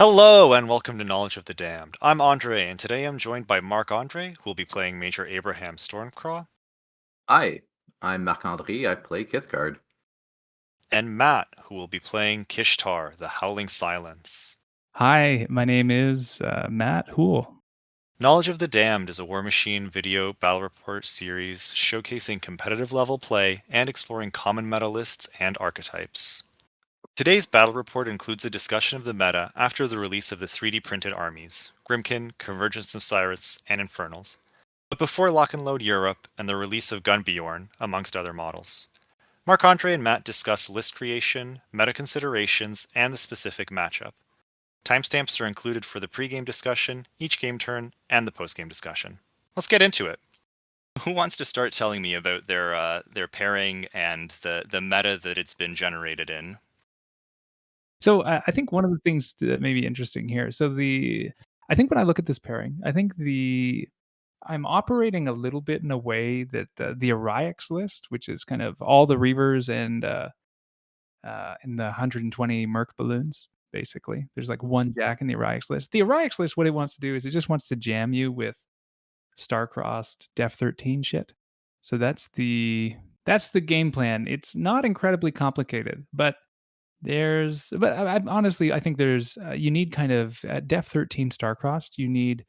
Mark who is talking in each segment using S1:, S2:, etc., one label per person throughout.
S1: Hello and welcome to Knowledge of the Damned. I'm Andre, and today I'm joined by Marc-André, who will be playing Major Abraham Stormcraw,
S2: Hi, I'm Marc-André. I play Kithguard.
S1: and Matt, who will be playing Kishtaar, the Howling Silence.
S3: Hi, my name is Matt Hool.
S1: Knowledge of the Damned is a Warmachine video battle report series showcasing competitive level play and exploring common meta lists and archetypes. Today's battle report includes a discussion of the meta after the release of the 3D printed armies, Grimkin, Convergence of Cyrus, and Infernals, but before Lock and Load Europe and the release of Gunbjorn, amongst other models. Marc-André and Matt discuss list creation, meta considerations, and the specific matchup. Timestamps are included for the pregame discussion, each game turn, and the postgame discussion. Let's get into it. Who wants to start telling me about their pairing and the meta that it's been generated in?
S3: So I think one of the things that may be interesting here. I think when I look at this pairing, I think I'm operating a little bit in a way that the Aryax list, which is kind of all the Reavers and the 120 Merc balloons. Basically, there's like one Jack in the Aryax list. The Aryax list, what it wants to do is it just wants to jam you with star-crossed Def 13 shit. So that's the game plan. It's not incredibly complicated, but honestly, I think there's you need kind of at Def 13 star-crossed. You need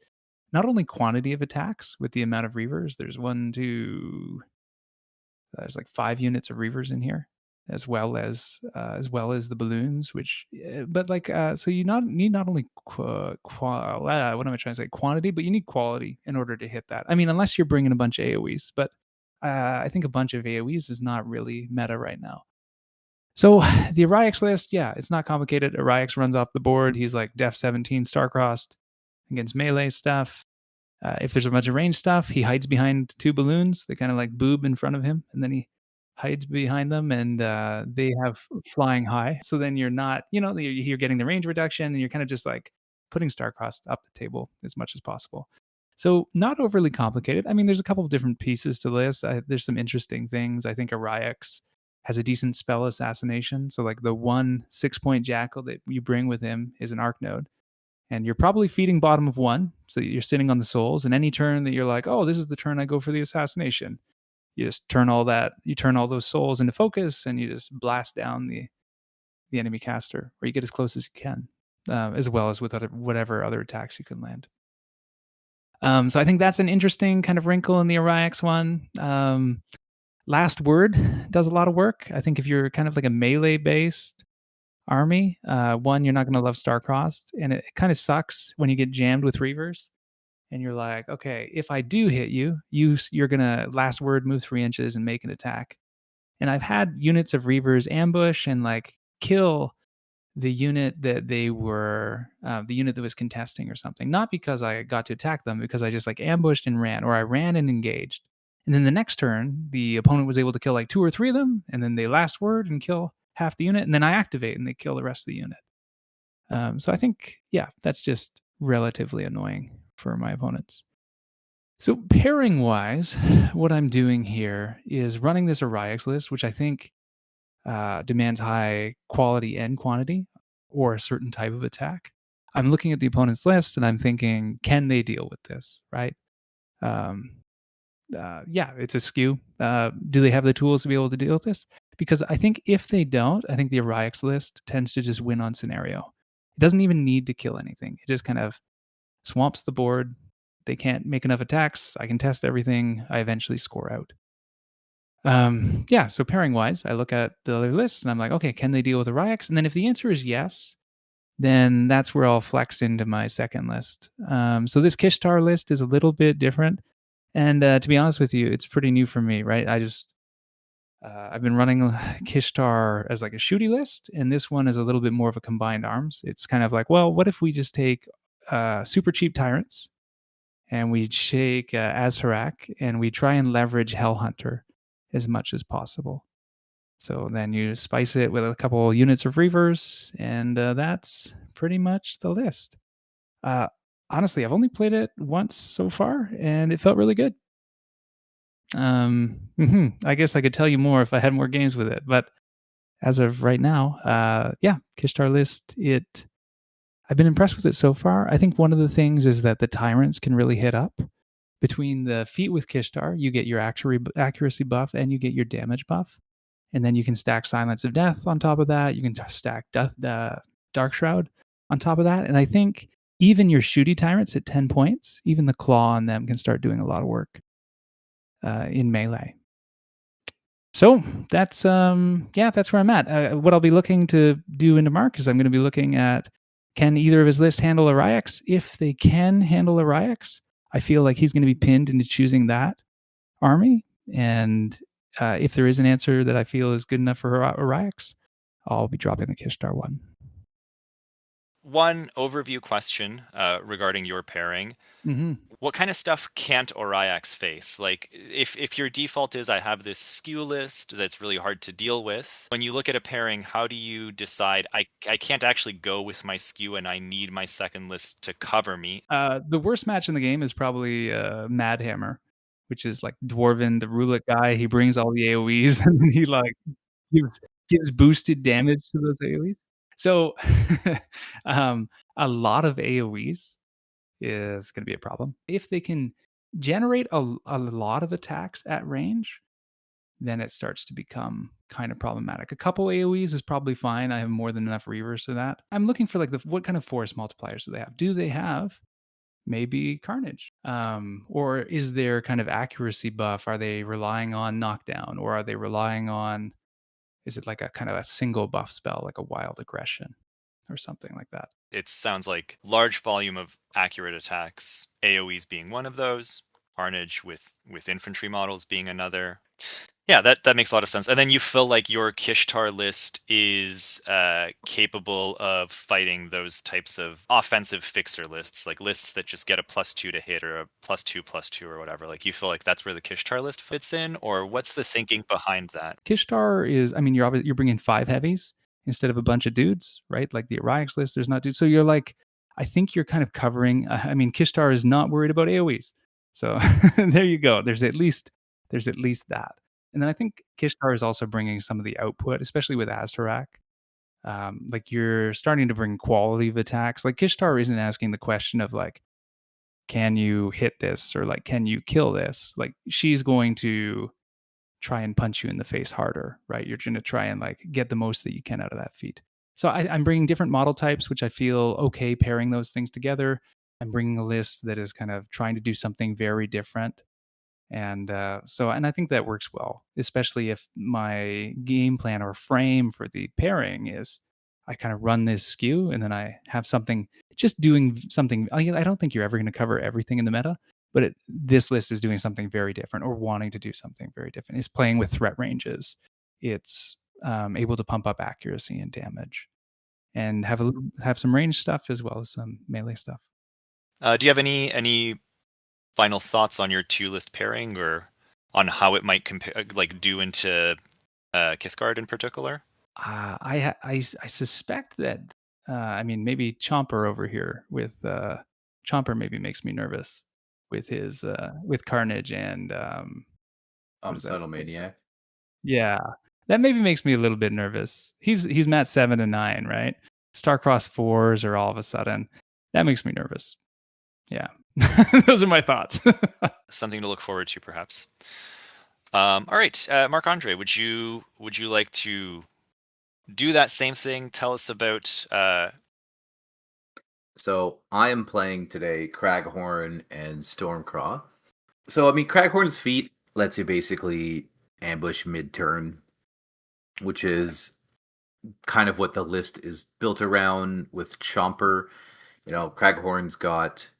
S3: not only quantity of attacks with the amount of Reavers. There's like 5 units of Reavers in here, as well as the balloons. So you need not only what am I trying to say, quantity, but you need quality in order to hit that. I mean, unless you're bringing a bunch of AOE's, but I think a bunch of AOE's is not really meta right now. So the Aryax list, yeah, it's not complicated. Aryax runs off the board. He's like Def 17 star-crossed against melee stuff. If there's a bunch of range stuff, he hides behind two balloons. They kind of like boob in front of him, and then he hides behind them, and they have flying high. So then you're not, you're getting the range reduction, and you're kind of just like putting star-crossed up the table as much as possible. So not overly complicated. I mean, there's a couple of different pieces to this. There's some interesting things. I think Aryax has a decent spell assassination. So like the one 6-point jackal that you bring with him is an arc node. And you're probably feeding bottom of one. So you're sitting on the souls. And any turn that you're like, oh, this is the turn I go for the assassination. You just turn all those souls into focus, and you just blast down the enemy caster, or you get as close as you can, as well as with whatever other attacks you can land. So I think that's an interesting kind of wrinkle in the Aryax one. Last Word does a lot of work. I think if you're kind of like a melee-based army, one, you're not going to love Star-Crossed, and it kind of sucks when you get jammed with Reavers, and you're like, okay, if I do hit you, you're going to Last Word, move 3 inches, and make an attack. And I've had units of Reavers ambush and like kill the unit that the unit that was contesting or something. Not because I got to attack them, because I just like ambushed and ran, or I ran and engaged. And then the next turn, the opponent was able to kill like 2 or 3 of them, and then they Last Word and kill half the unit, and then I activate and they kill the rest of the unit. So I think, yeah, that's just relatively annoying for my opponents. So pairing wise, what I'm doing here is running this Aryax list, which I think demands high quality and quantity, or a certain type of attack. I'm looking at the opponent's list and I'm thinking, can they deal with this, right? Yeah, it's a skew. Do they have the tools to be able to deal with this? Because I think if they don't, I think the Aryax list tends to just win on scenario. It doesn't even need to kill anything. It just kind of swamps the board. They can't make enough attacks. I can test everything. I eventually score out. Yeah, so pairing wise, I look at the other lists and I'm like, okay, can they deal with Aryax? And then if the answer is yes, then that's where I'll flex into my second list. So this Kishtaar list is a little bit different. And to be honest with you, it's pretty new for me, right? I've been running Kishtaar as like a shooty list, and this one is a little bit more of a combined arms. It's kind of like, well, what if we just take super cheap tyrants, and we shake Azharak, and we try and leverage Hellhunter as much as possible. So then you spice it with a couple units of Reavers, and that's pretty much the list. Honestly, I've only played it once so far, and it felt really good. I guess I could tell you more if I had more games with it, but as of right now, yeah, Kishtaar list, it I've been impressed with it so far. I think one of the things is that the tyrants can really hit up. Between the feat with Kishtaar, you get your accuracy buff and you get your damage buff. And then you can stack Silence of Death on top of that. You can stack Dark Shroud on top of that. And I think even your shooty tyrants at 10 points, even the claw on them can start doing a lot of work in melee. So that's that's where I'm at. What I'll be looking to do into Mark is I'm going to be looking at, can either of his lists handle Ariax? If they can handle Ariax, I feel like he's going to be pinned into choosing that army. And if there is an answer that I feel is good enough for Ariax, I'll be dropping the Kishtaar one.
S1: One overview question regarding your pairing.
S3: Mm-hmm.
S1: What kind of stuff can't Oriax face? Like, if your default is I have this skew list that's really hard to deal with, when you look at a pairing, how do you decide I can't actually go with my skew and I need my second list to cover me?
S3: The worst match in the game is probably Mad Hammer, which is like Dwarven, the roulette guy. He brings all the AoEs and then he like gives boosted damage to those AoEs. So a lot of AoEs is going to be a problem. If they can generate a lot of attacks at range, then it starts to become kind of problematic. A couple AoEs is probably fine. I have more than enough Reavers for that. I'm looking for like what kind of force multipliers do they have? Do they have maybe Carnage? Or is there kind of accuracy buff? Are they relying on knockdown, or are they relying on, is it like a kind of a single buff spell, like a Wild Aggression or something like that?
S1: It sounds like large volume of accurate attacks, AoEs being one of those, Carnage with infantry models being another. Yeah, that makes a lot of sense. And then you feel like your Kishtaar list is capable of fighting those types of offensive fixer lists, like lists that just get a +2 to hit or a +2/+2 or whatever. Like, you feel like that's where the Kishtaar list fits in, or what's the thinking behind that?
S3: Kishtaar is, I mean, you're bringing 5 heavies instead of a bunch of dudes, right? Like the Ariax list, there's not dudes. So you're like, I think you're kind of covering. I mean, Kishtaar is not worried about AoEs, so there you go. There's at least that. And then I think Kishtaar is also bringing some of the output, especially with Aztarak. Like, you're starting to bring quality of attacks. Like, Kishtaar isn't asking the question of like, can you hit this, or like, can you kill this? Like, she's going to try and punch you in the face harder, right? You're going to try and like get the most that you can out of that feat. So I'm bringing different model types, which I feel okay pairing those things together. I'm bringing a list that is kind of trying to do something very different. And and I think that works well, especially if my game plan or frame for the pairing is I kind of run this skew and then I have something just doing something. I don't think you're ever going to cover everything in the meta, but this list is doing something very different, or wanting to do something very different. It's playing with threat ranges. It's able to pump up accuracy and damage, and have some range stuff as well as some melee stuff.
S1: Do you have any final thoughts on your 2-list pairing, or on how it might compare, like, do into Kithguard in particular?
S3: I suspect that I mean, maybe Chomper over here with Chomper maybe makes me nervous with his with Carnage and
S2: Homicidal Maniac.
S3: Yeah, that maybe makes me a little bit nervous. He's Matt 7 and 9, right? Starcross 4s are all of a sudden, that makes me nervous. Yeah, those are my thoughts.
S1: Something to look forward to, perhaps. All right, Marc-André, would you like to do that same thing? Tell us about.
S2: So I am playing today Craghorn and Stormcraw. So I mean, Craghorn's feat lets you basically ambush mid-turn, which is kind of what the list is built around with Chomper. You know, Craghorn's got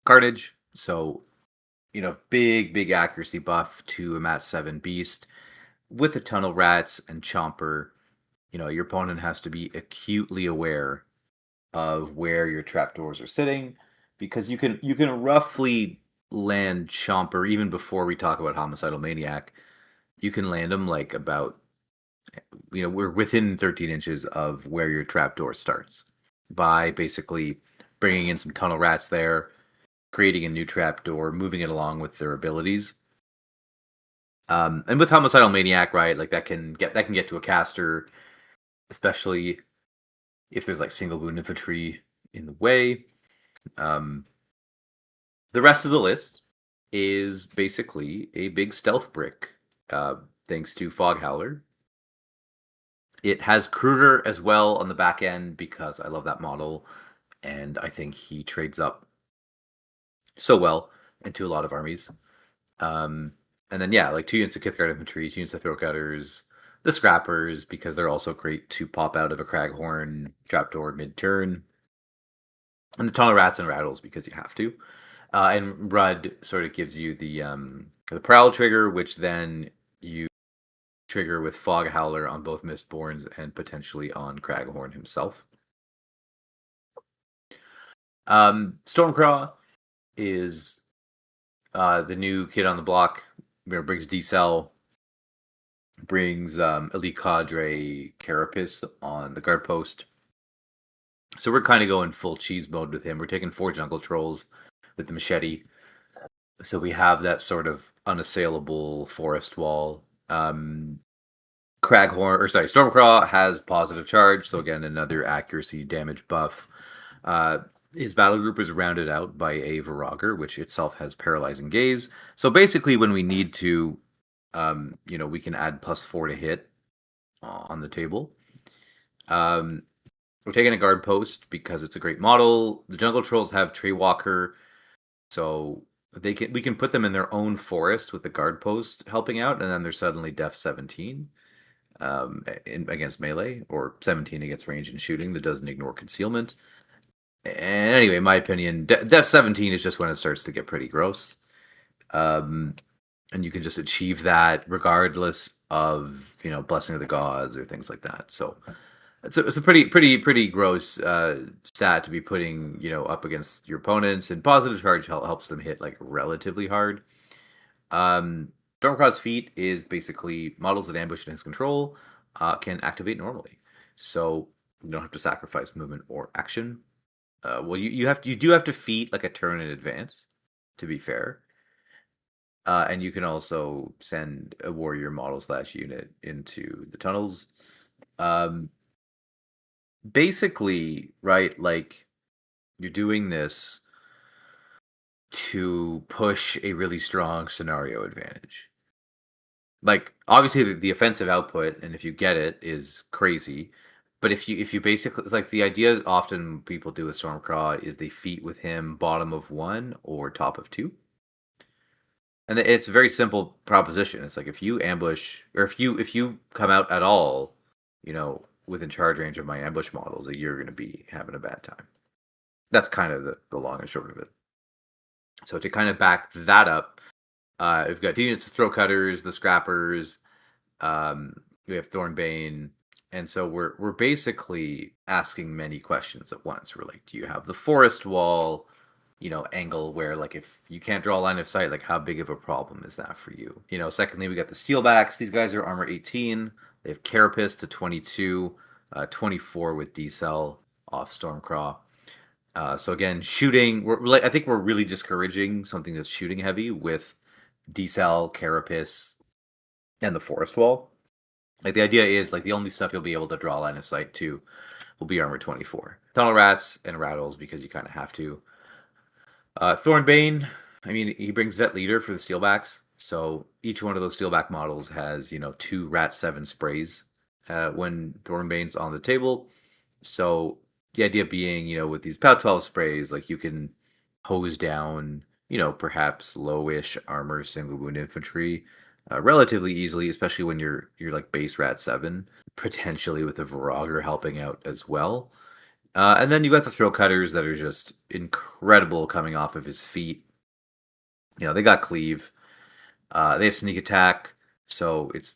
S2: Carnage, so you know, big accuracy buff to a Mat 7 beast. With the Tunnel Rats and Chomper, you know, your opponent has to be acutely aware of where your trapdoors are sitting, because you can roughly land Chomper even before we talk about Homicidal Maniac. You can land them like about, you know, we're within 13 inches of where your trapdoor starts by basically bringing in some Tunnel Rats there, creating a new trapdoor, moving it along with their abilities. And with Homicidal Maniac, right, like that can get to a caster, especially if there's like single wound infantry in the way. The rest of the list is basically a big stealth brick, thanks to Fog Howler. It has Kruger as well on the back end because I love that model, and I think he trades up so well into a lot of armies. And then, yeah, like 2 units of Kithguard infantry, 2 units of Throatcutters, the Scrappers, because they're also great to pop out of a Craghorn trapdoor mid-turn, and the Tunnel Rats and Rattles because you have to. And Rudd sort of gives you the Prowl trigger, which then you trigger with Fog Howler on both Mistborns and potentially on Craghorn himself. Stormcraw is the new kid on the block. Brings D-Cell, brings Elite Cadre Carapace on the guard post. So we're kind of going full cheese mode with him. We're taking 4 Jungle Trolls with the machete. So we have that sort of unassailable forest wall. Stormcraw has positive charge, so again, another accuracy damage buff. His battle group is rounded out by a Virager, which itself has paralyzing gaze. So basically, when we need to, we can add +4 to hit on the table. We're taking a guard post because it's a great model. The Jungle Trolls have Tree Walker, so we can put them in their own forest with the guard post helping out, and then they're suddenly def 17 against melee, or 17 against range and shooting that doesn't ignore concealment. And anyway, in my opinion, def 17 is just when it starts to get pretty gross. And you can just achieve that regardless of, Blessing of the Gods or things like that. So it's a pretty gross stat to be putting, up against your opponents, and positive charge helps them hit like relatively hard. Stormcraw's feat is basically models that ambush in his control can activate normally, so you don't have to sacrifice movement or action. You do have to feat like a turn in advance, to be fair. And you can also send a warrior model / unit into the tunnels. Basically, right, like you're doing this to push a really strong scenario advantage. Like, obviously the offensive output, and if you get it, is crazy. But if you basically, it's like the idea often people do with Stormcraw is they feat with him bottom of 1 or top of 2. And it's a very simple proposition. It's like if you ambush, or if you come out at all, within charge range of my ambush models, you're going to be having a bad time. That's kind of the long and short of it. So to kind of back that up, we've got 2 units of Throatcutters, the Scrappers, we have Thornbane, and so we're basically asking many questions at once. We're like, do you have the forest wall, angle where, like, if you can't draw a line of sight, like, how big of a problem is that for you? Secondly, we got the Steelbacks. These guys are armor 18. They have Carapace to 22, 24 with D-Cell off Stormcraw. So again, shooting, I think we're really discouraging something that's shooting heavy with D-Cell, Carapace, and the forest wall. Like, the idea is, like, the only stuff you'll be able to draw a line of sight to will be armor 24. Tunnel Rats and Rattles, because you kind of have to. Thornbane, I mean, he brings Vet Leader for the Steelbacks. So each one of those Steelback models has, 2 Rat 7 sprays when Thornbane's on the table. So the idea being, with these POW 12 sprays, like, you can hose down, perhaps lowish armor single wound infantry relatively easily, especially when you're like base Rat 7, potentially with a Virager helping out as well. And then you got the Throatcutters that are just incredible coming off of his feet. They got Cleave. They have Sneak Attack. So it's,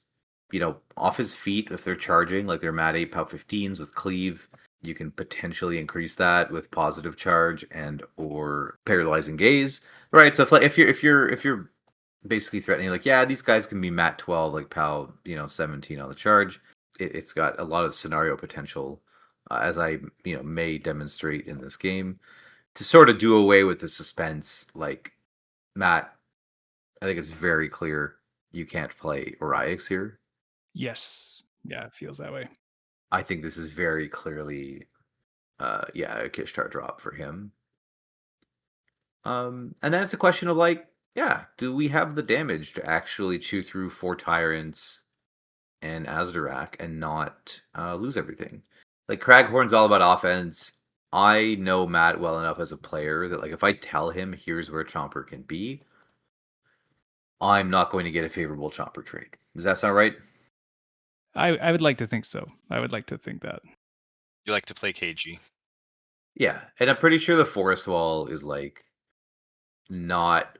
S2: off his feet, if they're charging, like they're Mat 8 POW 15s with Cleave, you can potentially increase that with positive charge and or paralyzing gaze. Right. So if you're basically threatening, like, yeah, these guys can be Mat 12, like POW, 17 on the charge. It's got a lot of scenario potential, as I may demonstrate in this game, to sort of do away with the suspense. Like, Matt, I think it's very clear you can't play Oryx here.
S3: Yes. Yeah, it feels that way.
S2: I think this is very clearly a Kishtaar drop for him. And then it's a question of like, yeah, do we have the damage to actually chew through 4 Tyrants and Azdarak and not lose everything? Like, Craghorn's all about offense. I know Matt well enough as a player that, like, if I tell him here's where Chomper can be, I'm not going to get a favorable Chomper trade. Does that sound right?
S3: I would like to think so. I would like to think that.
S1: You like to play KG.
S2: Yeah, and I'm pretty sure the Forest Wall is, like, not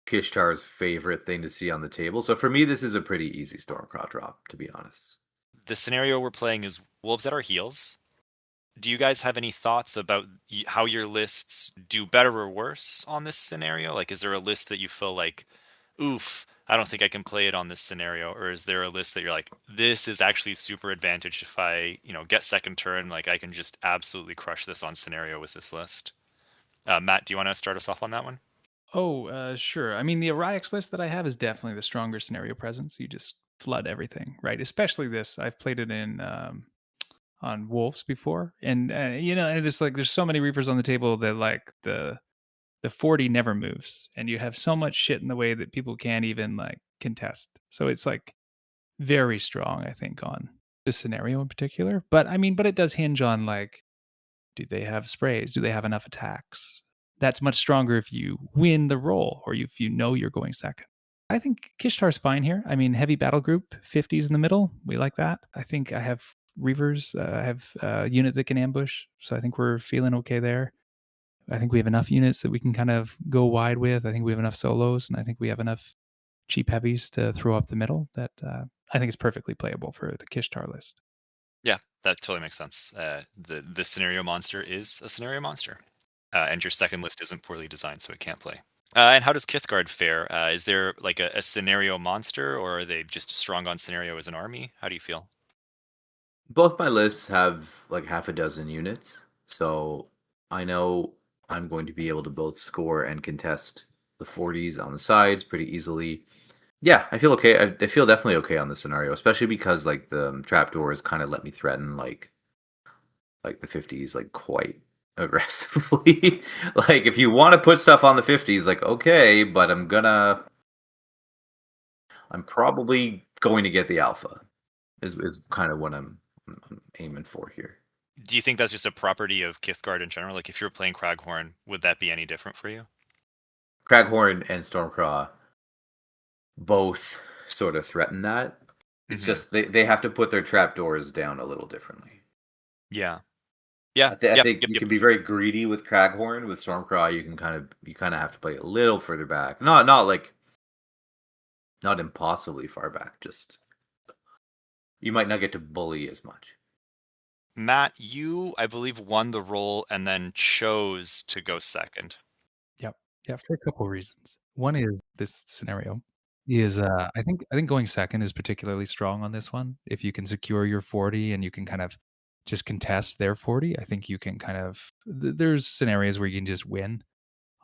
S2: Kishtar's favorite thing to see on the table. So for me, this is a pretty easy Stormcraw drop, to be honest.
S1: The scenario we're playing is Wolves at our heels. Do you guys have any thoughts about how your lists do better or worse on this scenario? Like, is there a list that you feel like, oof, I don't think I can play it on this scenario? Or is there a list that you're like, this is actually super advantaged if I, get second turn, like I can just absolutely crush this on scenario with this list? Matt, do you want to start us off on that one?
S3: Oh, sure. I mean, the Oriax list that I have is definitely the stronger scenario presence. You just flood everything, right? Especially this. I've played it in on Wolves before, and and it's like there's so many Reapers on the table that like the 40 never moves, and you have so much shit in the way that people can't even like contest. So it's like very strong, I think, on this scenario in particular. But I mean, but it does hinge on like, do they have sprays? Do they have enough attacks? That's much stronger if you win the roll or if you know you're going second. I think Kishtar's fine here. I mean, heavy battle group, 50s in the middle. We like that. I think I have Reavers. I have a unit that can ambush. So I think we're feeling okay there. I think we have enough units that we can kind of go wide with. I think we have enough solos, and I think we have enough cheap heavies to throw up the middle that I think it's perfectly playable for the Kishtar list.
S1: Yeah, that totally makes sense. The scenario monster is a scenario monster, and your second list isn't poorly designed, so it can't play. And how does Kithguard fare? Is there like a scenario monster, or are they just strong on scenario as an army? How do you feel?
S2: Both my lists have like half a dozen units, so I know I'm going to be able to both score and contest the 40s on the sides pretty easily. Yeah, I feel okay. I feel definitely okay on this scenario, especially because like the trapdoors kind of let me threaten like the 50s like quite aggressively. Like, if you want to put stuff on the 50s, like, okay, but I'm probably going to get the alpha is kind of what I'm aiming for here.
S1: Do you think that's just a property of Kithguard in general? Like, if you're playing Craghorn, would that be any different for you?
S2: Craghorn and Stormcraw both sort of threaten that. It's just they have to put their trapdoors down a little differently.
S1: Yeah. Yeah.
S2: I think you can be very greedy with Craghorn. With Stormcraw, you kind of have to play a little further back. Not impossibly far back. Just you might not get to bully as much.
S1: Matt, you, I believe, won the roll and then chose to go second.
S3: Yep. Yeah, for a couple of reasons. One is this scenario is I think going second is particularly strong on this one. If you can secure your 40 and you can kind of just contest their 40, I think you can kind of there's scenarios where you can just win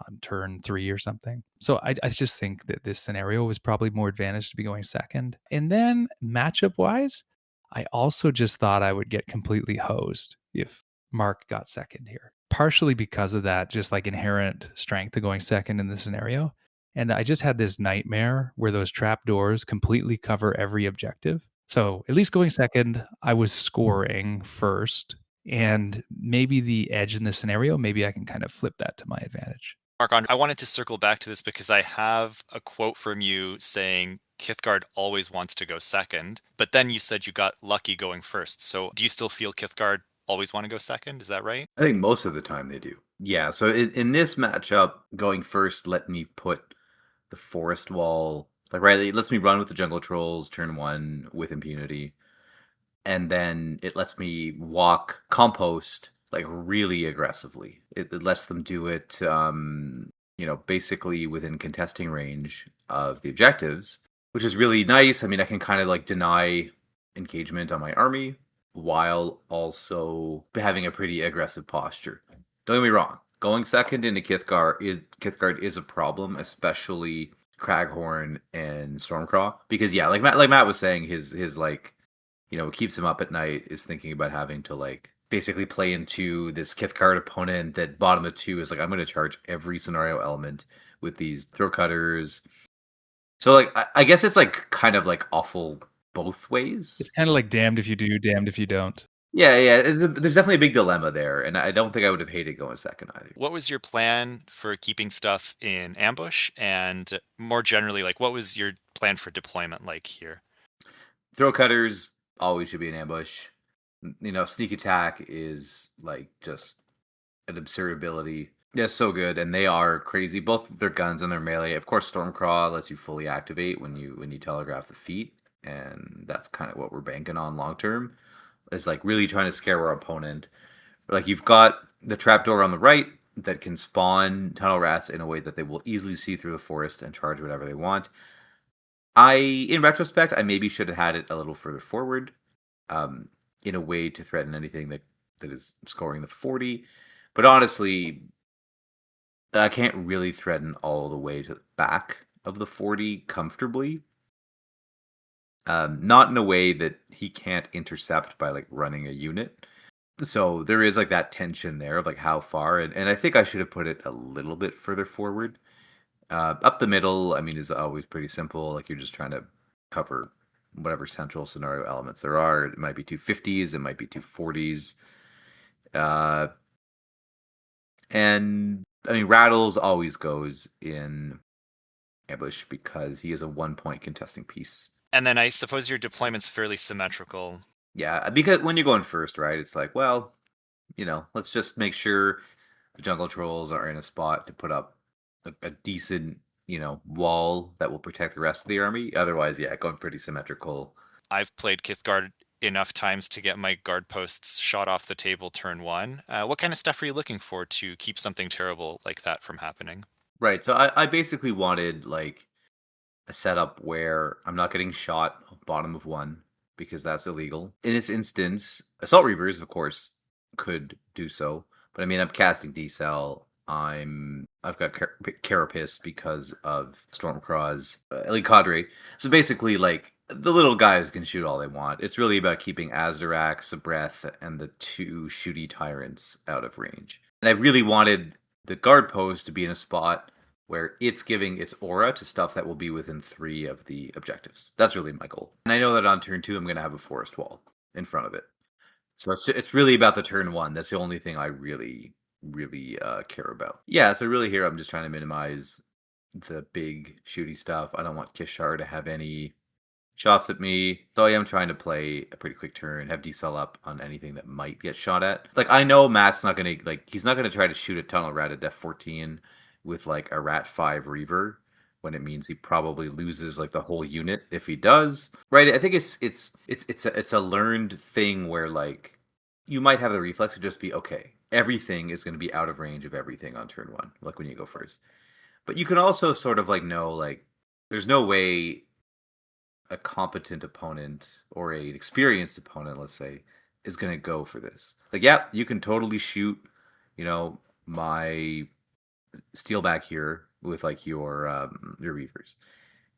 S3: on turn 3 or something. So I just think that this scenario was probably more advantage to be going second. And then matchup wise, I also just thought I would get completely hosed if Mark got second here. Partially because of that, just like inherent strength to going second in the scenario. And I just had this nightmare where those trap doors completely cover every objective. So at least going second, I was scoring first. And maybe the edge in this scenario, maybe I can kind of flip that to my advantage.
S1: Marc-André, I wanted to circle back to this because I have a quote from you saying Kithguard always wants to go second, but then you said you got lucky going first. So do you still feel Kithguard always want to go second? Is that right?
S2: I think most of the time they do. Yeah, so in this matchup, going first let me put the forest wall, like, right, it lets me run with the jungle trolls turn 1 with impunity, and then it lets me walk compost like really aggressively. It lets them do it basically within contesting range of the objectives, which is really nice. I mean, I can kind of like deny engagement on my army while also having a pretty aggressive posture. Don't get me wrong. Going second into Kithguard is a problem, especially Craghorn and Stormcraw, because yeah, like Matt was saying, his like, what keeps him up at night is thinking about having to like basically play into this Kithguard opponent that bottom of 2 is like, I'm going to charge every scenario element with these throw cutters. So like, I guess it's like kind of like awful both ways.
S3: It's kind of like damned if you do, damned if you don't.
S2: Yeah. There's definitely a big dilemma there, and I don't think I would have hated going second either.
S1: What was your plan for keeping stuff in ambush? And more generally, like, what was your plan for deployment like here?
S2: Throw cutters always should be an ambush. Sneak attack is like just an absurd ability. Yeah, so good, and they are crazy. Both their guns and their melee. Of course, Stormcraw lets you fully activate when you telegraph the feat, and that's kind of what we're banking on long term. Is like really trying to scare our opponent. Like you've got the trapdoor on the right that can spawn tunnel rats in a way that they will easily see through the forest and charge whatever they want. In retrospect, I maybe should have had it a little further forward, in a way to threaten anything that is scoring the 40. But honestly, I can't really threaten all the way to the back of the 40 comfortably. Not in a way that he can't intercept by like running a unit. So there is like that tension there of like how far, and I think I should have put it a little bit further forward. Up the middle, I mean, is always pretty simple. Like you're just trying to cover whatever central scenario elements there are. It might be 250s, it might be 240s. And I mean, Rattles always goes in ambush because he is a 1-point contesting piece.
S1: And then I suppose your deployment's fairly symmetrical.
S2: Yeah, because when you're going first, right, it's like, well, let's just make sure the jungle trolls are in a spot to put up a decent, wall that will protect the rest of the army. Otherwise, yeah, going pretty symmetrical.
S1: I've played Kithguard enough times to get my guard posts shot off the table turn 1. What kind of stuff are you looking for to keep something terrible like that from happening?
S2: Right, so I basically wanted, like, a setup where I'm not getting shot bottom of 1, because that's illegal. In this instance, Assault Reavers, of course, could do so. But I mean, I'm casting D-Cell. I've got Carapace because of Stormcraw's elite cadre. So basically, like, the little guys can shoot all they want. It's really about keeping Azdorak, Sabreth, and the 2 shooty tyrants out of range. And I really wanted the guard post to be in a spot where it's giving its aura to stuff that will be within 3 of the objectives. That's really my goal. And I know that on turn 2, I'm going to have a forest wall in front of it. So it's really about the turn 1. That's the only thing I really care about. Yeah, so really here I'm just trying to minimize the big shooty stuff. I don't want Kishtaar to have any shots at me. So I am trying to play a pretty quick turn, have D-Cell up on anything that might get shot at. Like, I know Matt's not going to, like, he's not going to try to shoot a tunnel rat at def 14 with, like, a rat 5 Reaver, when it means he probably loses, like, the whole unit if he does. Right? I think it's a learned thing where, like, you might have the reflex to just be, okay, everything is going to be out of range of everything on turn 1, like when you go first. But you can also sort of, like, know, like, there's no way a competent opponent or an experienced opponent, let's say, is going to go for this. Like, yeah, you can totally shoot, my Steelback here with, like, your Reavers,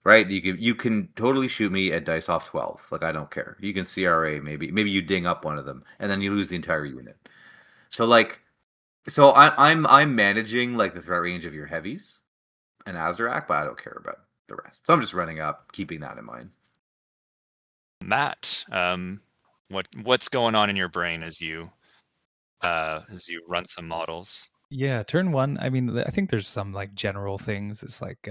S2: right? You can totally shoot me at dice off 12. Like, I don't care. You can CRA, maybe you ding up one of them, and then you lose the entire unit. So, like, I'm managing, like, the threat range of your heavies and Azdorak, but I don't care about the rest. So I'm just running up, keeping that in mind.
S1: Matt, what's going on in your brain as you run some models?
S3: Yeah, turn 1. I mean, I think there's some like general things. It's like,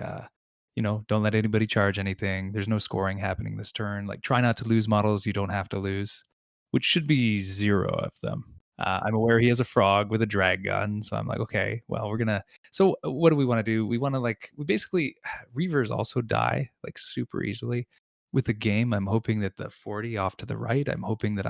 S3: don't let anybody charge anything. There's no scoring happening this turn. Like, try not to lose models you don't have to lose, which should be 0 of them. I'm aware he has a frog with a drag gun, so I'm like, okay, well, we're gonna. So what do we want to do? We want to we basically Reavers also die like super easily. With the game, I'm hoping that the 40 off to the right, I'm hoping that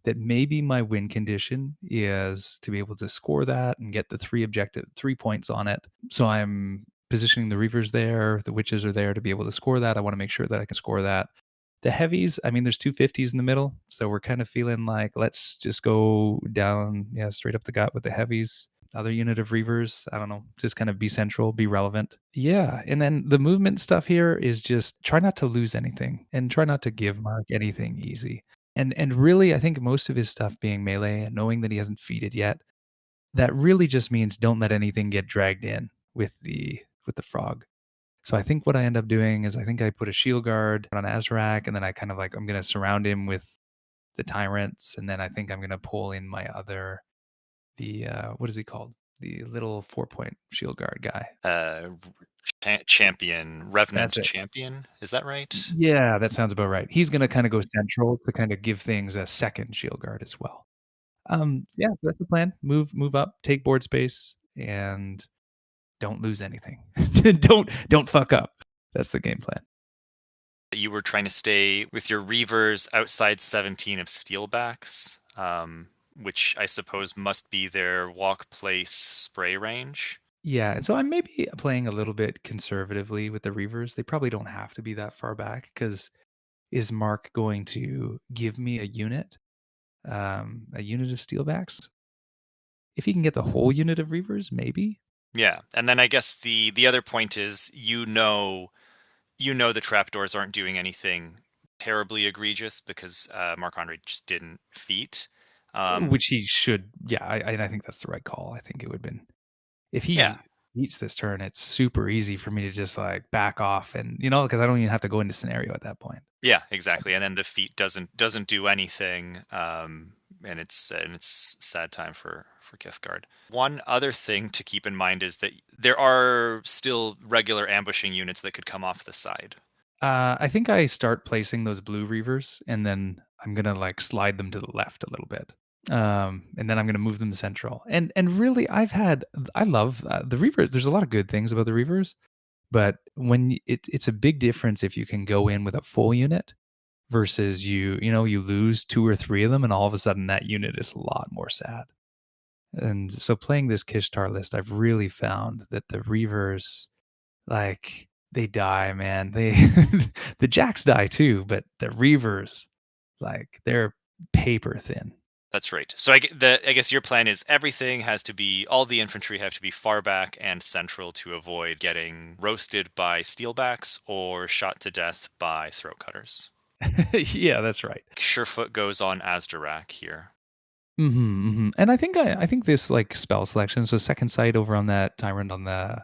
S3: that maybe my win condition is to be able to score that and get the 3 points on it. So I'm positioning the Reavers there, the Witches are there to be able to score that. I want to make sure that I can score that. The heavies, I mean, there's 250s in the middle, so we're kind of feeling like let's just go down, straight up the gut with the heavies. Other unit of Reavers, I don't know, just kind of be central, be relevant. Yeah, and then the movement stuff here is just try not to lose anything and try not to give Mark anything easy. And really, I think most of his stuff being melee and knowing that he hasn't feeded yet, that really just means don't let anything get dragged in with the frog. So I think what I end up doing is I think I put a shield guard on Azrak, and then I kind of like I'm gonna surround him with the tyrants, and then I think I'm gonna pull in my other what is he called? The little 4-point shield guard guy.
S1: Champion, Revenant
S3: That's it.
S1: Champion. Is that right?
S3: Yeah, that sounds about right. He's gonna kind of go central to kind of give things a second shield guard as well. Yeah, so that's the plan. Move up, take board space, and don't lose anything. don't fuck up. That's the game plan.
S1: You were trying to stay with your Reavers outside 17 of Steelbacks, which I suppose must be their walk place spray range.
S3: Yeah, and so I'm maybe playing a little bit conservatively with the Reavers. They probably don't have to be that far back because is Mark going to give me a unit of Steelbacks? If he can get the whole unit of Reavers, maybe.
S1: Yeah, and then I guess the other point is the trapdoors aren't doing anything terribly egregious because Marc-André just didn't feat.
S3: Which he should. Yeah, I think that's the right call. I think it would have been if
S1: Yeah,
S3: he beats this turn. It's super easy for me to just like back off, and because I don't even have to go into scenario at that point.
S1: yeah, exactly. And then the feat doesn't do anything, and it's sad time for Kithguard. One other thing to keep in mind is that there are still regular ambushing units that could come off the side.
S3: I think I start placing those blue Reavers, and then I'm gonna like slide them to the left a little bit, and then I'm gonna move them central. And really, I love the Reavers. There's a lot of good things about the Reavers, but when it's a big difference if you can go in with a full unit versus you lose 2 or 3 of them, and all of a sudden that unit is a lot more sad. And so playing this Kishtaar list, I've really found that the Reavers, like, they die, man. They the Jacks die too, but the Reavers, like, they're paper thin.
S1: That's right. So I guess your plan is all the infantry have to be far back and central to avoid getting roasted by steelbacks or shot to death by throat cutters.
S3: Yeah, that's right.
S1: Surefoot goes on Azdarak here.
S3: And I think this like spell selection. So second sight over on that tyrant on the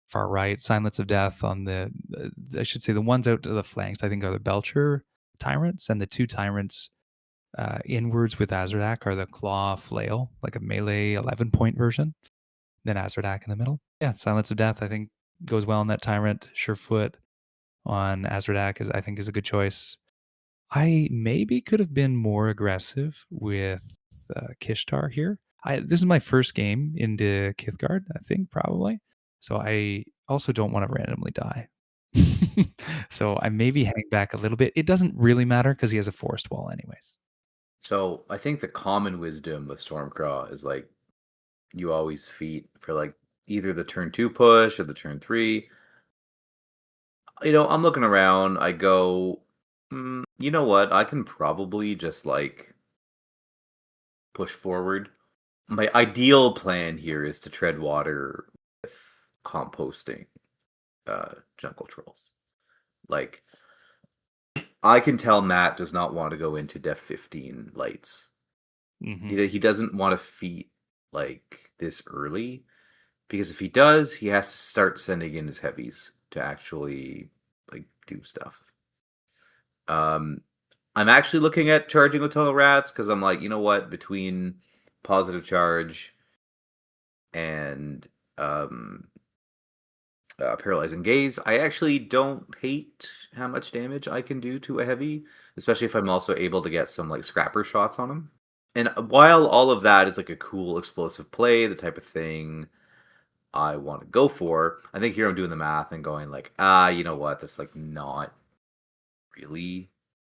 S3: far right, Silence of Death on the I should say the ones out to the flanks. I think are the Belcher tyrants, and the 2 tyrants inwards with Azradak are the Claw Flail, like a melee 11-point version. Then Azradak in the middle. Yeah, Silence of Death I think goes well on that tyrant. Surefoot on Azradak I think is a good choice. I maybe could have been more aggressive with Kishtaar here. This is my first game into Kithguard, I think, probably. So I also don't want to randomly die. So I maybe hang back a little bit. It doesn't really matter because he has a forest wall anyways.
S2: So I think the common wisdom with Stormcraw is like you always feat for like either the turn 2 push or the turn 3. I'm looking around. I go, you know what? I can probably just like push forward. My ideal plan here is to tread water with composting jungle trolls. Like, I can tell Matt does not want to go into Def 15 lights. He doesn't want to feat like this early, because if he does, he has to start sending in his heavies to actually like do stuff. I'm actually looking at charging with tunnel rats because I'm like, you know what, between positive charge and paralyzing gaze, I actually don't hate how much damage I can do to a heavy, especially if I'm also able to get some like scrapper shots on him. And while all of that is like a cool explosive play, the type of thing I want to go for, I think here I'm doing the math and going like, you know what, that's like not really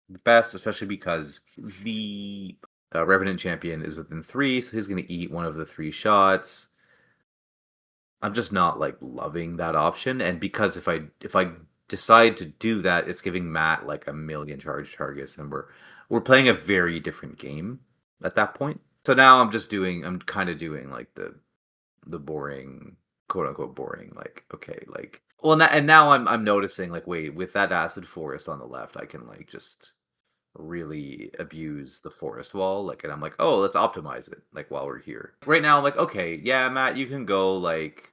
S2: the best, especially because the Revenant Champion is within 3, so he's going to eat one of the 3 shots. I'm just not like loving that option, and because if I decide to do that, it's giving Matt like a million charge targets, and we're playing a very different game at that point. So now I'm kind of doing like the boring, quote unquote boring, like, okay, like, well, and now I'm noticing like, wait, with that acid forest on the left, I can like just really abuse the forest wall. Like, and I'm like, oh, let's optimize it. Like while we're here, right now, I'm like, okay, yeah, Matt, you can go like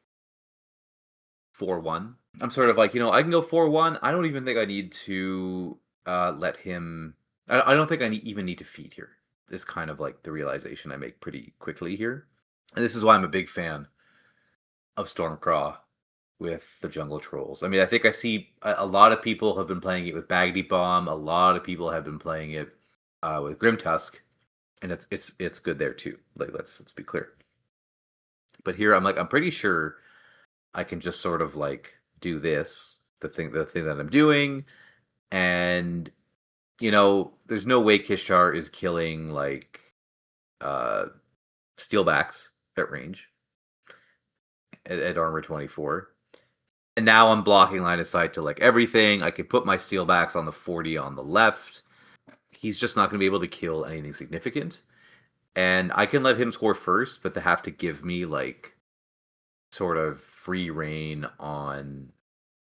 S2: 4-1. I'm sort of like, I can go 4-1. I don't even think I need to let him. I don't think even need to feed here. Is kind of like the realization I make pretty quickly here, and this is why I'm a big fan of Stormcraw with the jungle trolls. I mean, I think I see a lot of people have been playing it with Baggedy Bomb. A lot of people have been playing it with Grim Tusk, and it's good there too. Like let's be clear. But here I'm pretty sure I can just sort of like do this, the thing that I'm doing, and there's no way Kishtaar is killing like steelbacks at range at armor 24. And now I'm blocking line of sight to like everything. I can put my steelbacks on the 40 on the left. He's just not going to be able to kill anything significant. And I can let him score first, but they have to give me like sort of free reign on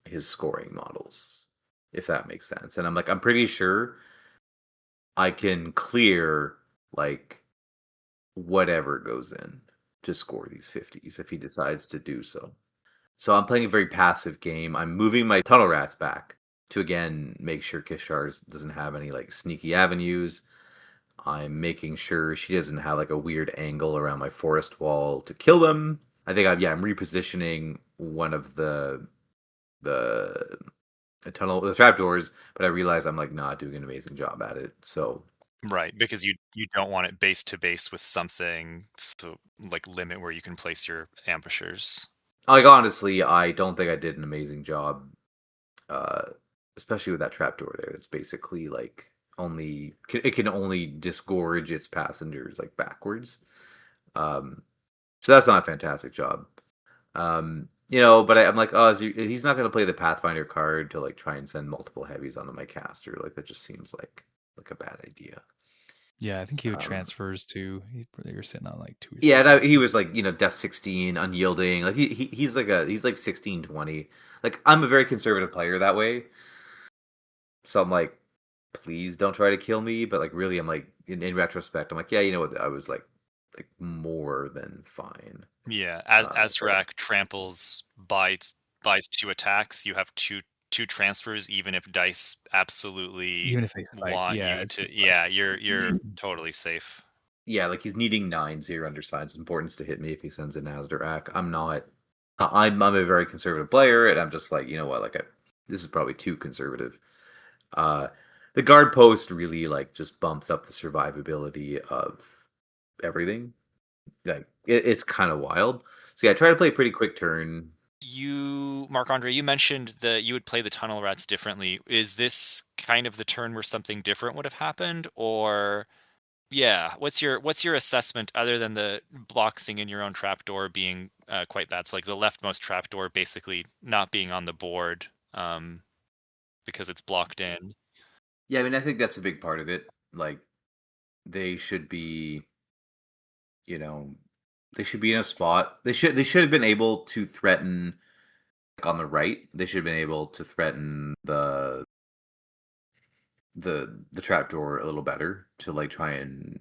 S2: his scoring models, if that makes sense. And I'm pretty sure I can clear like whatever goes in to score these 50s if he decides to do so. So I'm playing a very passive game. I'm moving my tunnel rats back to again make sure Kishtaar doesn't have any like sneaky avenues. I'm making sure she doesn't have like a weird angle around my forest wall to kill them. I think I'm repositioning one of the trapdoors, but I realize I'm like not doing an amazing job at it. So
S1: Right, because you don't want it base to base with something to like limit where you can place your ambushers.
S2: like honestly, I don't think I did an amazing job, uh, especially with that trapdoor there. It's basically like it can only disgorge its passengers like backwards. So that's not a fantastic job. But I'm like, oh, he's not going to play the Pathfinder card to like try and send multiple heavies onto my caster. Like that just seems like a bad idea.
S3: Yeah, I think he would transfers too. You're sitting on like 2 or 3.
S2: Yeah, he was like def 16, unyielding. Like he's like 16-20. Like I'm a very conservative player that way. So I'm like, please don't try to kill me. But like really, I'm like in retrospect, I'm like, yeah, you know what? I was like more than fine.
S1: Yeah, as Azrak tramples buys 2 attacks, you have two transfers, even if dice absolutely
S3: Even if they fight,
S1: want
S3: yeah,
S1: you
S3: it's
S1: to.
S3: just
S1: Yeah, you're totally safe.
S2: Yeah, like he's needing 9-0 undersigns importance to hit me if he sends an Azrak. I'm not. I'm a very conservative player, and I'm just like, you know what? Like, this is probably too conservative. The guard post really like just bumps up the survivability of everything. Like, it's kind of wild. So yeah, I try to play a pretty quick turn.
S1: You, Marc-André, you mentioned that you would play the tunnel rats differently. Is this kind of the turn where something different would have happened, or yeah? What's your assessment other than the boxing in your own trapdoor being quite bad? So like the leftmost trapdoor basically not being on the board because it's blocked in.
S2: Yeah, I mean, I think that's a big part of it. Like, they should be, you know, they should be in a spot. They should have been able to threaten like, on the right. They should have been able to threaten the trapdoor a little better to like try and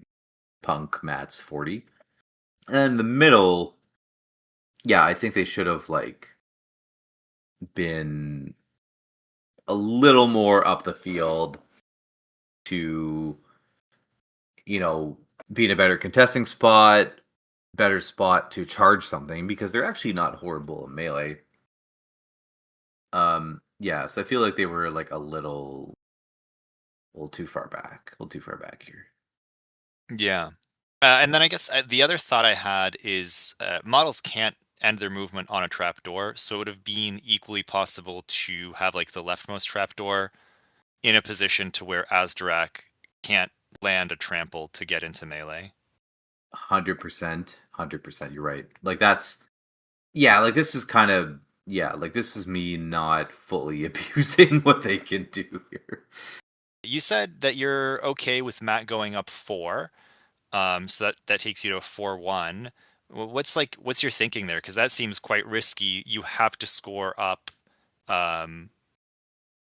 S2: punk Matt's 40. And then the middle, yeah, I think they should have like been a little more up the field to be in a better contesting spot, better spot to charge something because they're actually not horrible in melee. Yeah, so I feel like they were like a little too far back, here.
S1: Yeah. And then I guess the other thought I had is models can't end their movement on a trapdoor, so it would have been equally possible to have like the leftmost trapdoor in a position to where Azdarak can't land a trample to get into melee.
S2: 100%, 100%. You're right. Like that's yeah. Like this is kind of Like this is me not fully abusing what they can do here.
S1: You said that you're okay with Matt going up 4, so that takes you to a 4-1. What's your thinking there? Because that seems quite risky. You have to score up, um,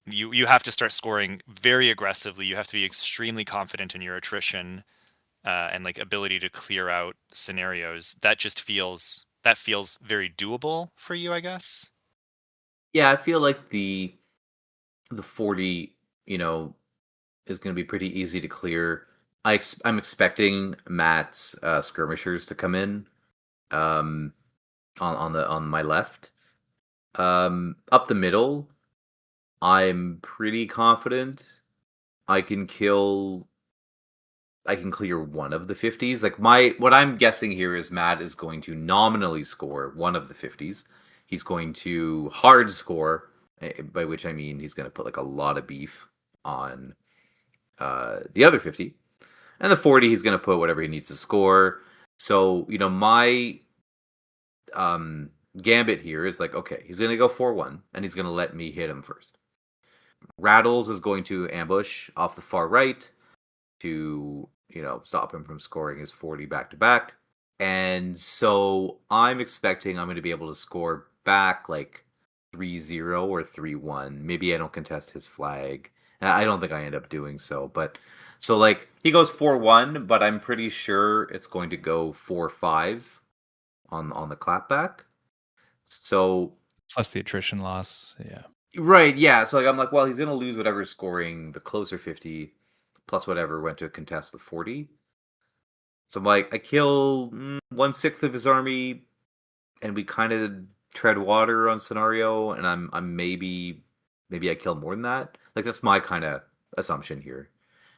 S1: you have to start scoring very aggressively. You have to be extremely confident in your attrition and like ability to clear out scenarios. That feels very doable for you, I guess.
S2: Yeah, I feel like the 40, is going to be pretty easy to clear. I'm expecting Matt's skirmishers to come in um, on my left. Up the middle, I'm pretty confident I can kill. I can clear one of the 50s. Like what I'm guessing here is Matt is going to nominally score one of the 50s. He's going to hard score, by which I mean he's going to put like a lot of beef on the other 50. And the 40, he's going to put whatever he needs to score. So, my gambit here is like, okay, he's going to go 4-1, and he's going to let me hit him first. Rattles is going to ambush off the far right to, stop him from scoring his 40 back-to-back. And so I'm expecting I'm going to be able to score back like 3-0 or 3-1. Maybe I don't contest his flag. I don't think I end up doing so, but so like he goes 4-1, but I'm pretty sure it's going to go 4-5 on the clapback. So
S3: Plus the attrition loss. Yeah.
S2: right, yeah. So like I'm like, well, he's gonna lose whatever's scoring the closer 50 plus whatever went to contest the 40. So I'm like, I kill 1/6 of his army, and we kind of tread water on scenario, and I'm maybe I kill more than that. Like that's my kind of assumption here.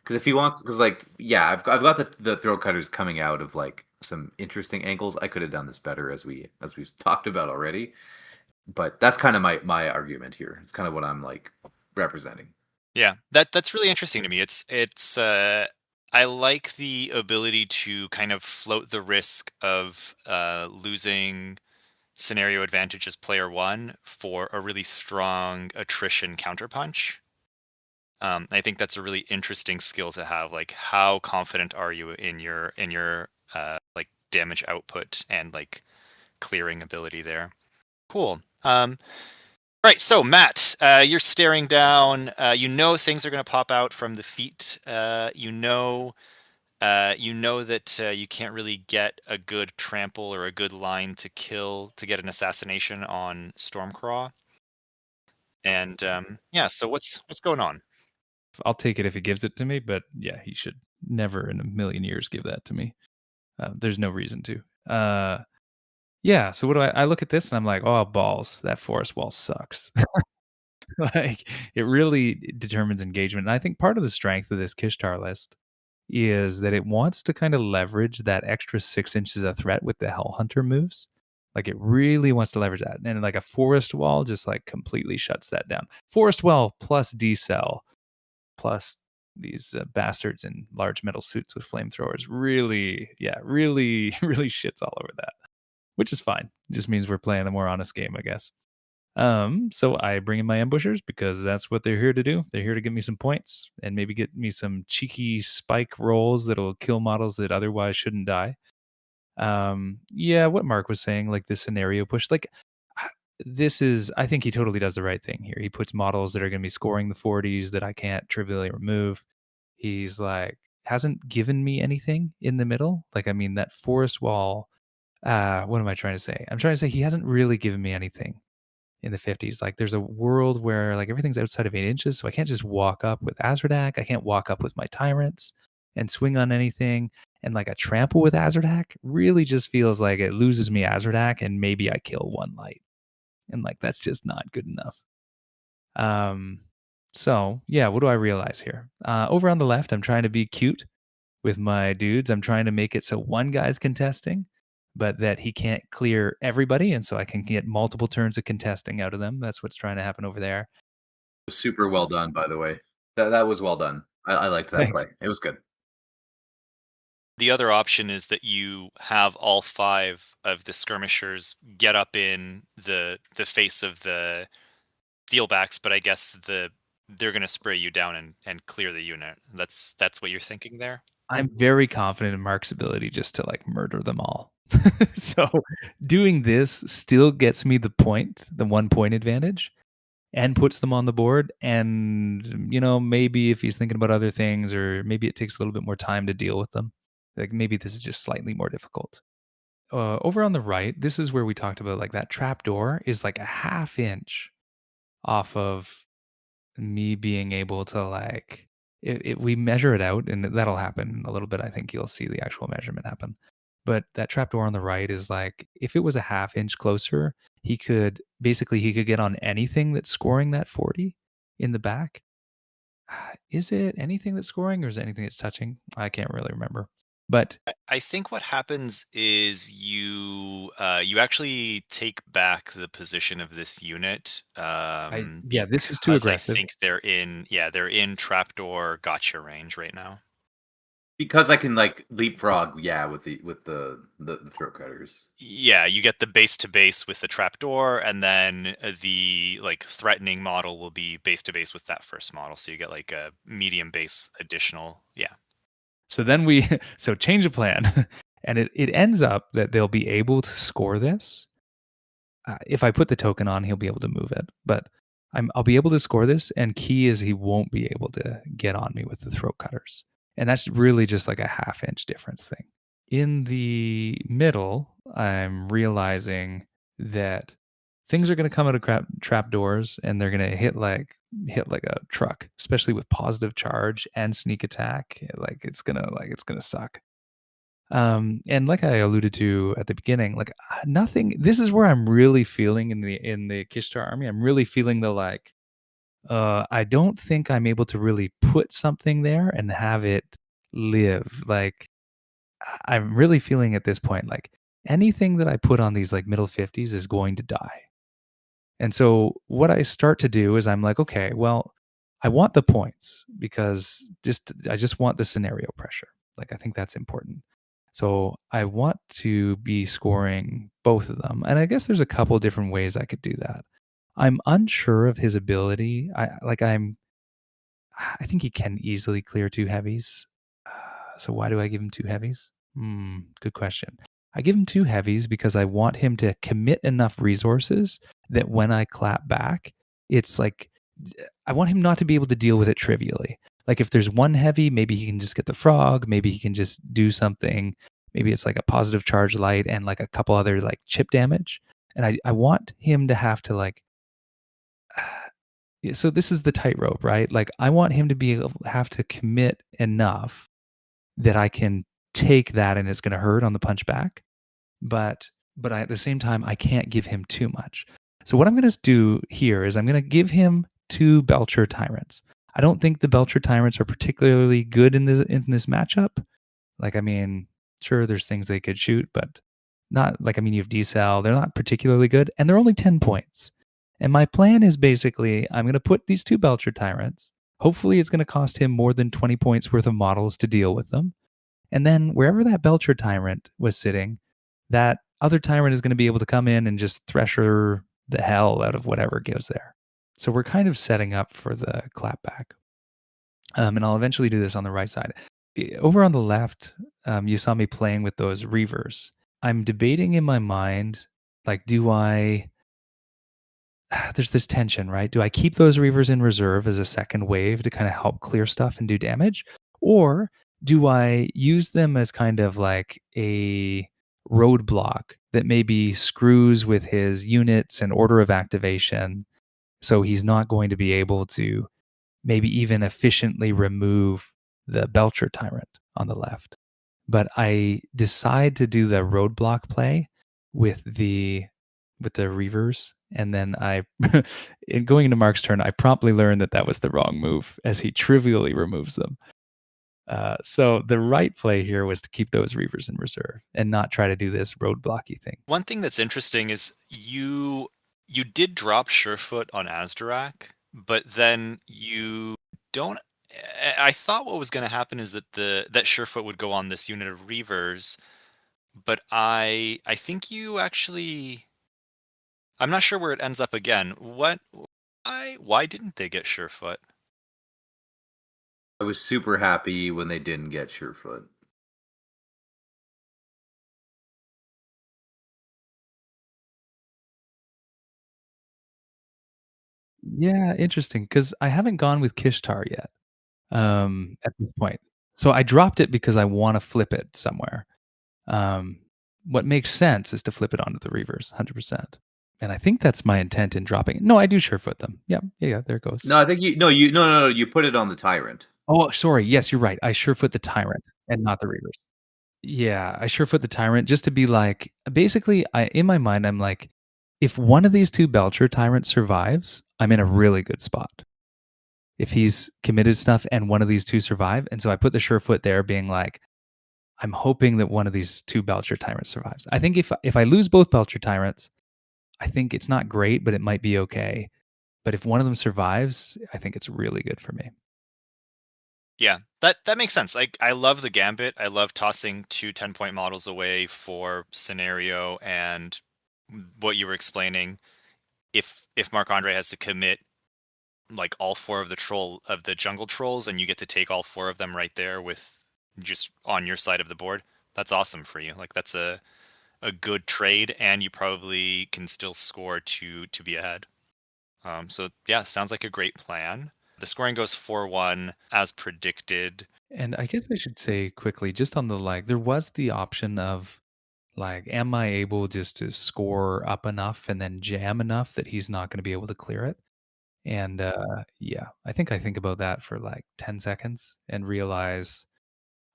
S2: Because if he wants, because like yeah, I've got the throat cutters coming out of like some interesting angles. I could have done this better as we've talked about already. But that's kind of my argument here. It's kind of what I'm like representing.
S1: Yeah, that's really interesting to me. It's I like the ability to kind of float the risk of losing scenario advantage as player one for a really strong attrition counterpunch. I think that's a really interesting skill to have. Like, how confident are you in your like damage output and like clearing ability there? Cool. Right, so Matt, you're staring down. You know things are going to pop out from the feet. You know that you can't really get a good trample or a good line to get an assassination on Stormcraw. And yeah, so what's going on?
S3: I'll take it if he gives it to me, but yeah, he should never in a million years give that to me. There's no reason to. Yeah, so what do I look at this and I'm like, oh balls, that forest wall sucks. Like it really determines engagement. And I think part of the strength of this Kishtaar list is that it wants to kind of leverage that extra 6 inches of threat with the Hell Hunter moves. Like it really wants to leverage that. And like a forest wall just like completely shuts that down. Forest wall plus decel plus these bastards in large metal suits with flamethrowers really, really shits all over that, which is fine. It just means we're playing a more honest game, I guess. So I bring in my ambushers because that's what they're here to do. They're here to get me some points and maybe get me some cheeky spike rolls that'll kill models that otherwise shouldn't die. Yeah, what Mark was saying, like this scenario push, like this is, I think he totally does the right thing here. He puts models that are going to be scoring the 40s that I can't trivially remove. He's like, hasn't given me anything in the middle. Like, I mean, that forest wall, what am I trying to say? I'm trying to say he hasn't really given me anything in the 50s. Like there's a world where like everything's outside of 8 inches. So I can't just walk up with Azradak. I can't walk up with my tyrants and swing on anything. And like a trample with Azradak really just feels like it loses me Azradak and maybe I kill one light. And like that's just not good enough. So yeah, what do I realize here? Over on the left, I'm trying to be cute with my dudes. I'm trying to make it so one guy's contesting, but that he can't clear everybody, and so I can get multiple turns of contesting out of them. That's what's trying to happen over there.
S2: Super well done, by the way. That was well done. I liked that
S3: Thanks.
S2: play. It was good.
S1: The other option is that you have all 5 of the skirmishers get up in the face of the steelbacks, but I guess they're going to spray you down and clear the unit. That's what you're thinking there?
S3: I'm very confident in Mark's ability just to like murder them all. So doing this still gets me the 1 point advantage. and puts them on the board. And, maybe if he's thinking about other things, or maybe it takes a little bit more time to deal with them, like maybe this is just slightly more difficult. Over on the right, this is where we talked about like that trap door is like a half inch off of me being able to like we measure it out, and that'll happen in a little bit. I think you'll see the actual measurement happen. But that trapdoor on the right is like, if it was a half inch closer, he could get on anything that's scoring that 40 in the back. Is it anything that's scoring, or is it anything that's touching? I can't really remember. But
S1: I think what happens is you actually take back the position of this unit,
S3: this is too
S1: because I
S3: aggressive.
S1: think they're in trapdoor gotcha range right now.
S2: Because I can like leapfrog, with the throat cutters.
S1: Yeah, you get the base to base with the trapdoor, and then the like threatening model will be base to base with that first model. So you get like a medium base additional. Yeah.
S3: So then so change of plan, and it ends up that they'll be able to score this. If I put the token on, he'll be able to move it, but I'll be able to score this. And key is he won't be able to get on me with the throat cutters, and that's really just like a half inch difference thing. In the middle, I'm realizing that things are going to come out of trap doors, and they're going to hit like a truck, especially with positive charge and sneak attack. Like it's gonna suck. And like I alluded to at the beginning, like nothing. This is where I'm really feeling in the Kishtaar army. I'm really feeling the like. I don't think I'm able to really put something there and have it live. Like I'm really feeling at this point like anything that I put on these like middle 50s is going to die. And so what I start to do is I'm like, okay, well, I want the points because I just want the scenario pressure. Like I think that's important. So I want to be scoring both of them. And I guess there's a couple different ways I could do that. I'm unsure of his ability. I think he can easily clear two heavies. So why do I give him two heavies? Good question. I give him two heavies because I want him to commit enough resources that when I clap back, it's like I want him not to be able to deal with it trivially. Like if there's one heavy, maybe he can just get the frog, maybe he can just do something. Maybe it's like a positive charge light and like a couple other like chip damage. And I want him to have to like so this is the tightrope, right? Like I want him to have to commit enough that I can take that and it's going to hurt on the punch back. But at the same time, I can't give him too much. So what I'm going to do here is I'm going to give him two Belcher Tyrants. I don't think the Belcher Tyrants are particularly good in this matchup. Like, I mean, sure, there's things they could shoot, but not like, I mean, you have D-Cell. They're not particularly good, and they're only 10 points. And my plan is basically I'm going to put these two Belcher Tyrants. Hopefully, it's going to cost him more than 20 points worth of models to deal with them. And then wherever that Belcher Tyrant was sitting, that other Tyrant is going to be able to come in and just thresher the hell out of whatever goes there. So we're kind of setting up for the clapback. And I'll eventually do this on the right side. Over on the left, you saw me playing with those reavers. I'm debating in my mind, like, there's this tension, right? Do I keep those reavers in reserve as a second wave to kind of help clear stuff and do damage? Or do I use them as kind of like a roadblock that maybe screws with his units and order of activation, so he's not going to be able to maybe even efficiently remove the Belcher Tyrant on the left? But I decide to do the roadblock play with the reavers, and then in going into Mark's turn, I promptly learned that was the wrong move as he trivially removes them. So the right play here was to keep those reavers in reserve and not try to do this roadblocky thing.
S1: One thing that's interesting is you did drop Surefoot on Azdarak, but then you don't. I thought what was going to happen is that that Surefoot would go on this unit of Reavers, but I think you actually. I'm not sure where it ends up again. Why didn't they get Surefoot?
S2: I was super happy when they didn't get Surefoot.
S3: Yeah, interesting, because I haven't gone with Kishtaar yet, at this point. So I dropped it because I wanna flip it somewhere. Um, what makes sense is to flip it onto the Reavers, 100%. And I think that's my intent in dropping it. No, I do surefoot them. Yep. Yeah, there it goes.
S2: No, I think no, you put it on the Tyrant.
S3: Oh, sorry. Yes, you're right. I surefoot the Tyrant and not the Reavers. Yeah, I surefoot the Tyrant just to be like basically, in my mind, I'm like, if one of these 2 Belcher Tyrants survives, I'm in a really good spot. If he's committed stuff and one of these 2 survive, and so I put the surefoot there being like, I'm hoping that one of these 2 Belcher Tyrants survives. I think if I lose both Belcher Tyrants, I think it's not great, but it might be okay. But if one of them survives, I think it's really good for me.
S1: Yeah, that makes sense. I love the gambit. I love tossing 2 10-point models away for scenario and what you were explaining. If Marc-André has to commit like all 4 of the jungle trolls and you get to take all 4 of them right there with just on your side of the board, that's awesome for you. Like that's a good trade, and you probably can still score to be ahead. So yeah, sounds like a great plan. The scoring goes 4-1 as predicted.
S3: And I guess I should say quickly, just on the like, there was the option of like, am I able just to score up enough and then jam enough that he's not going to be able to clear it? And yeah, I think about that for like 10 seconds and realize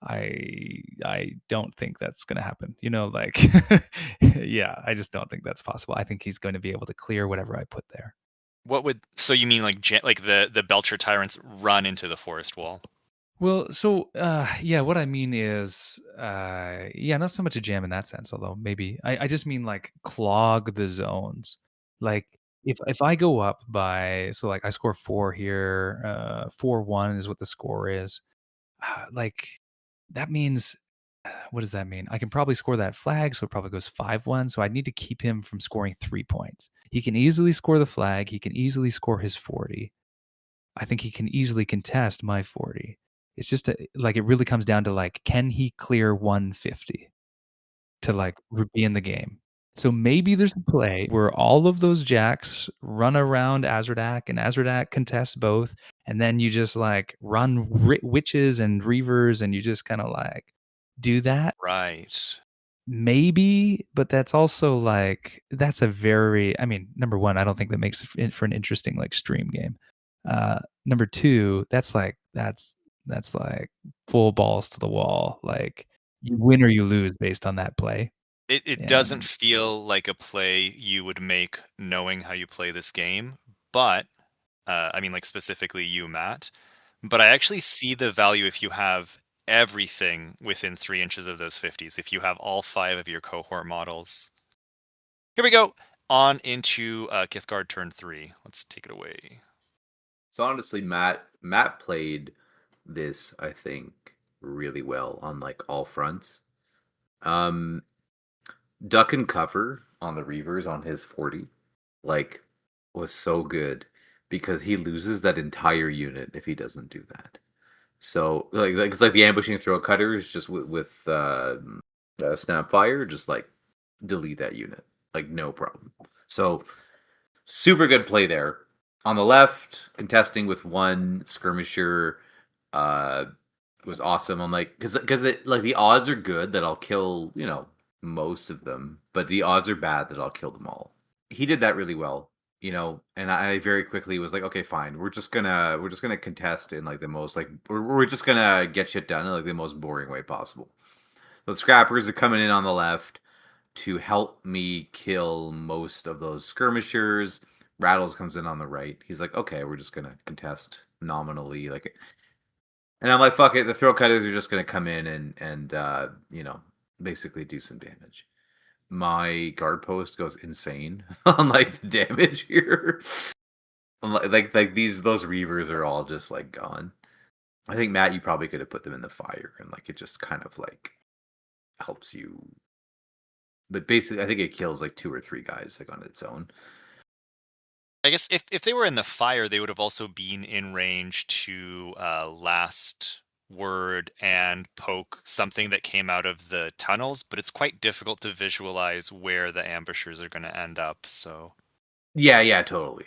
S3: I don't think that's going to happen. You know, like yeah, I just don't think that's possible. I think he's going to be able to clear whatever I put there.
S1: So you mean like like the Belcher tyrants run into the forest wall?
S3: Well, so yeah, what I mean is yeah, not so much a jam in that sense, although maybe I just mean like clog the zones. Like if I go up by so like I score 4 here, 4-1 is what the score is. Like that means what does that mean? I can probably score that flag, so it probably goes 5-1. So I need to keep him from scoring 3 points. He can easily score the flag. He can easily score his 40. I think he can easily contest my 40. It's just like it really comes down to like, can he clear 150 to like be in the game? So maybe there's a play where all of those jacks run around Azradak and Azradak contests both, and then you just like run witches and reavers and you just kind of like do that.
S1: Right.
S3: Maybe, but that's also like that's a very I mean, number 1, I don't think that makes it for an interesting like stream game. Number 2, that's like full balls to the wall. Like you win or you lose based on that play.
S1: It doesn't
S3: And
S1: feel like a play you would make knowing how you play this game, but I mean like specifically you, Matt. But I actually see the value if you have everything within 3 inches of those 50s. If you have all 5 of your cohort models. Here we go. On into Kithguard turn 3. Let's take it away.
S2: So honestly, Matt played this, I think, really well on like all fronts. Um, duck and cover on the Reavers on his 40, like, was so good because he loses that entire unit if he doesn't do that. So it's like the ambushing throw cutters just with Snapfire, just like delete that unit, like no problem. So super good play there. On the left, contesting with 1 skirmisher, uh, was awesome. I'm like, because it like the odds are good that I'll kill most of them, but the odds are bad that I'll kill them all. He did that really well, and I very quickly was like, okay, fine, we're just gonna contest in like the most like we're just gonna get shit done in like the most boring way possible. So the scrappers are coming in on the left to help me kill most of those skirmishers. Rattles comes in on the right. He's like, okay, we're just gonna contest nominally, like, and I'm like, fuck it. The throw cutters are just gonna come in and basically do some damage. My guard post goes insane on like the damage here. I'm like those reavers are all just like gone. I think Matt, you probably could have put them in the fire and like it just kind of like helps you. But basically, I think it kills like 2 or 3 guys like on its own.
S1: I guess if they were in the fire, they would have also been in range to last word and poke something that came out of the tunnels, but it's quite difficult to visualize where the ambushers are going to end up. So
S2: Yeah, totally.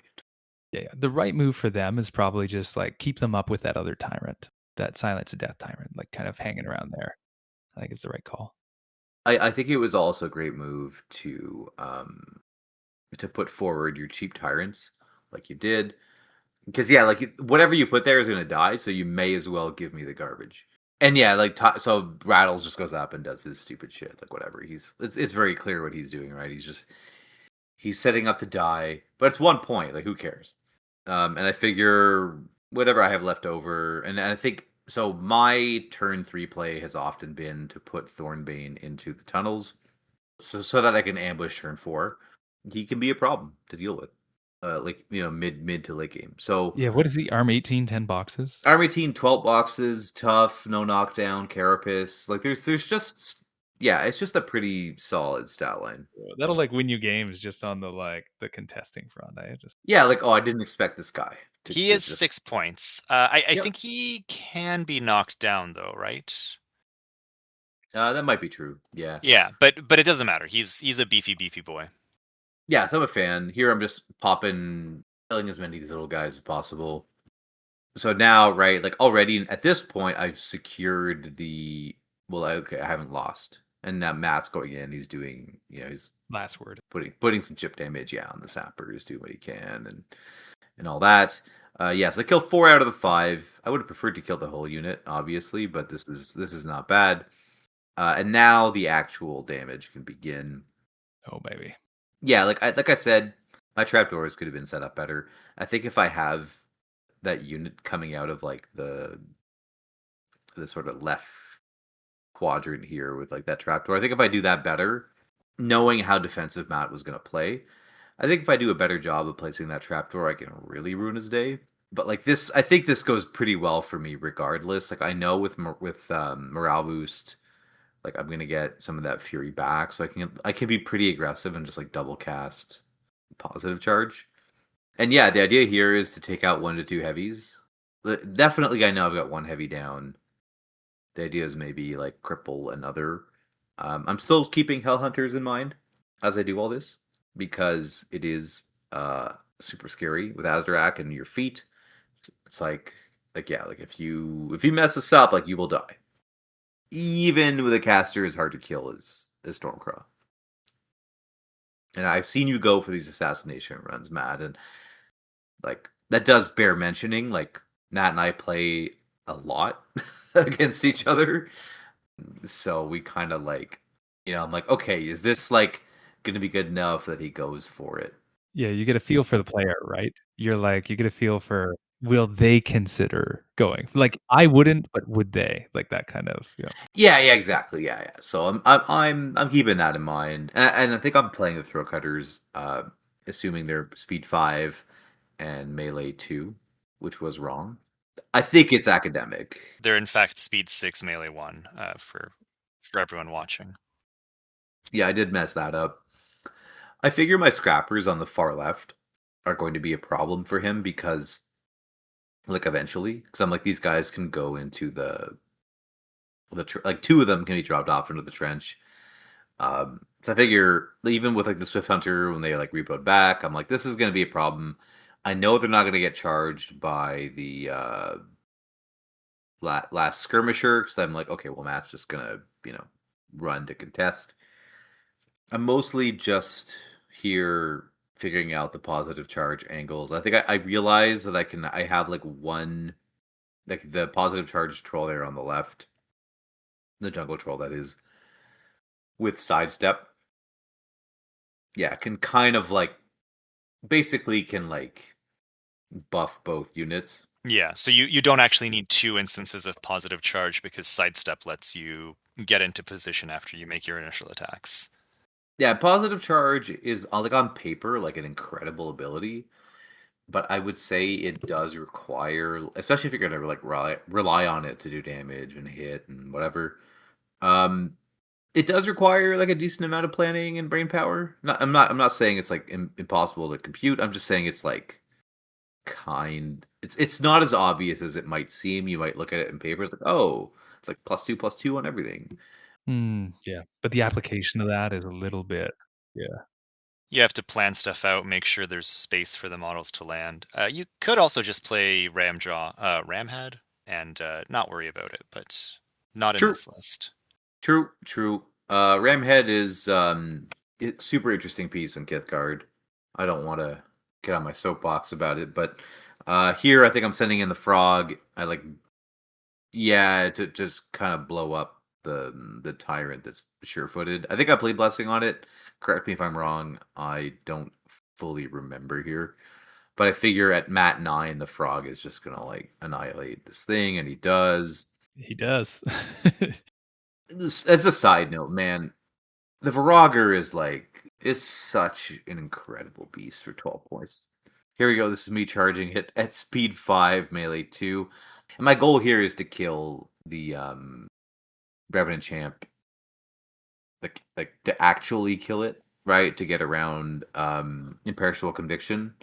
S3: Yeah. The right move for them is probably just like keep them up with that other tyrant, that silence to death tyrant, like kind of hanging around there. I think it's the right call.
S2: I think it was also a great move to put forward your cheap tyrants like you did. Because yeah, like whatever you put there is gonna die, so you may as well give me the garbage. And yeah, like so Rattles just goes up and does his stupid shit, like whatever. It's very clear what he's doing, right? He's setting up to die, but it's 1 point. Like who cares? And I figure whatever I have left over, and I think so. My turn 3 play has often been to put Thornbane into the tunnels, so that I can ambush turn 4. He can be a problem to deal with, like mid to late game. So
S3: Yeah. What is the ARM 18, 10 boxes?
S2: Army Team 12 boxes, tough, no knockdown, carapace. Like there's just yeah, it's just a pretty solid stat line.
S3: That'll like win you games just on the contesting front. I just
S2: Yeah, like I didn't expect this guy
S1: He
S2: to
S1: is
S2: just
S1: 6 points. I
S2: Yep.
S1: think he can be knocked down though, right?
S2: That might be true. Yeah.
S1: Yeah, but it doesn't matter. He's a beefy boy.
S2: Yeah, so I'm a fan. Here I'm just killing as many of these little guys as possible. So now, right, like already at this point, I've secured okay, I haven't lost. And now Matt's going in, he's doing, he's
S3: last word.
S2: putting some chip damage, on the sappers, doing what he can and all that. Yeah, so I killed 4 out of the 5. I would have preferred to kill the whole unit, obviously, but this is not bad. And now the actual damage can begin.
S3: Oh baby.
S2: Yeah, like I said, my trapdoors could have been set up better. I think if I have that unit coming out of like the sort of left quadrant here with like that trapdoor, I think if I do that better, knowing how defensive Matt was going to play, I think if I do a better job of placing that trapdoor, I can really ruin his day. But like this, I think this goes pretty well for me regardless. Like I know with morale boost, like I'm gonna get some of that fury back, so I can be pretty aggressive and just like double cast positive charge. And yeah, the idea here is to take out 1 to 2 heavies. Definitely, I know I've got 1 heavy down. The idea is maybe like cripple another. I'm still keeping Hell Hunters in mind as I do all this because it is super scary with Azrak and your feet. It's like yeah, like if you mess this up, like you will die. Even with a caster as hard to kill as Stormcraw. And I've seen you go for these assassination runs, Matt, and like that does bear mentioning. Like Matt and I play a lot against each other, so we kind of like, I'm like, okay, is this like gonna be good enough that he goes for it?
S3: Yeah, you get a feel for the player, right? You're like, you get a feel for will they consider going? Like I wouldn't, but would they? Like that kind of,
S2: Yeah, exactly. Yeah. So I'm keeping that in mind, and I think I'm playing the throw cutters, assuming they're speed 5 and melee 2, which was wrong. I think it's academic.
S1: They're in fact speed 6, melee 1, for everyone watching.
S2: Yeah, I did mess that up. I figure my scrappers on the far left are going to be a problem for him because, like, eventually, because I'm like, these guys can go into like 2 of them can be dropped off into the trench. So I figure even with like the Swift Hunter, when they like reload back, I'm like, this is going to be a problem. I know they're not going to get charged by the last skirmisher because I'm like, okay, well, Matt's just going to run to contest. I'm mostly just here figuring out the positive charge angles. I think I realize that I have like one, like the positive charge troll there on the left, the jungle troll that is, with sidestep. Yeah, can kind of like basically can like buff both units.
S1: Yeah, so you don't actually need 2 instances of positive charge because sidestep lets you get into position after you make your initial attacks.
S2: Yeah, positive charge is like on paper like an incredible ability, but I would say it does require, especially if you're gonna like rely on it to do damage and hit and whatever. It does require like a decent amount of planning and brain power. I'm not saying it's like impossible to compute. I'm just saying it's like it's not as obvious as it might seem. You might look at it in papers like, oh, it's like +2/+2 on everything.
S3: yeah. But the application of that is a little bit, yeah.
S1: You have to plan stuff out, make sure there's space for the models to land. You could also just play Ramhead, and not worry about it, but not in
S2: True,
S1: this list.
S2: true. Ramhead is it's super interesting piece in Kithguard. I don't want to get on my soapbox about it, but here I think I'm sending in the frog. To just kind of blow up the tyrant that's sure-footed. I think I played blessing on it. Correct me if I'm wrong. I don't fully remember here. But I figure at Matt 9, the frog is just gonna like annihilate this thing, and he does.
S3: He does.
S2: As a side note, man, the Virager is like it's such an incredible beast for 12 points. Here we go. This is me charging hit at speed 5, melee 2. And my goal here is to kill the Revenant Champ. Like to actually kill it, right? To get around imperishable conviction.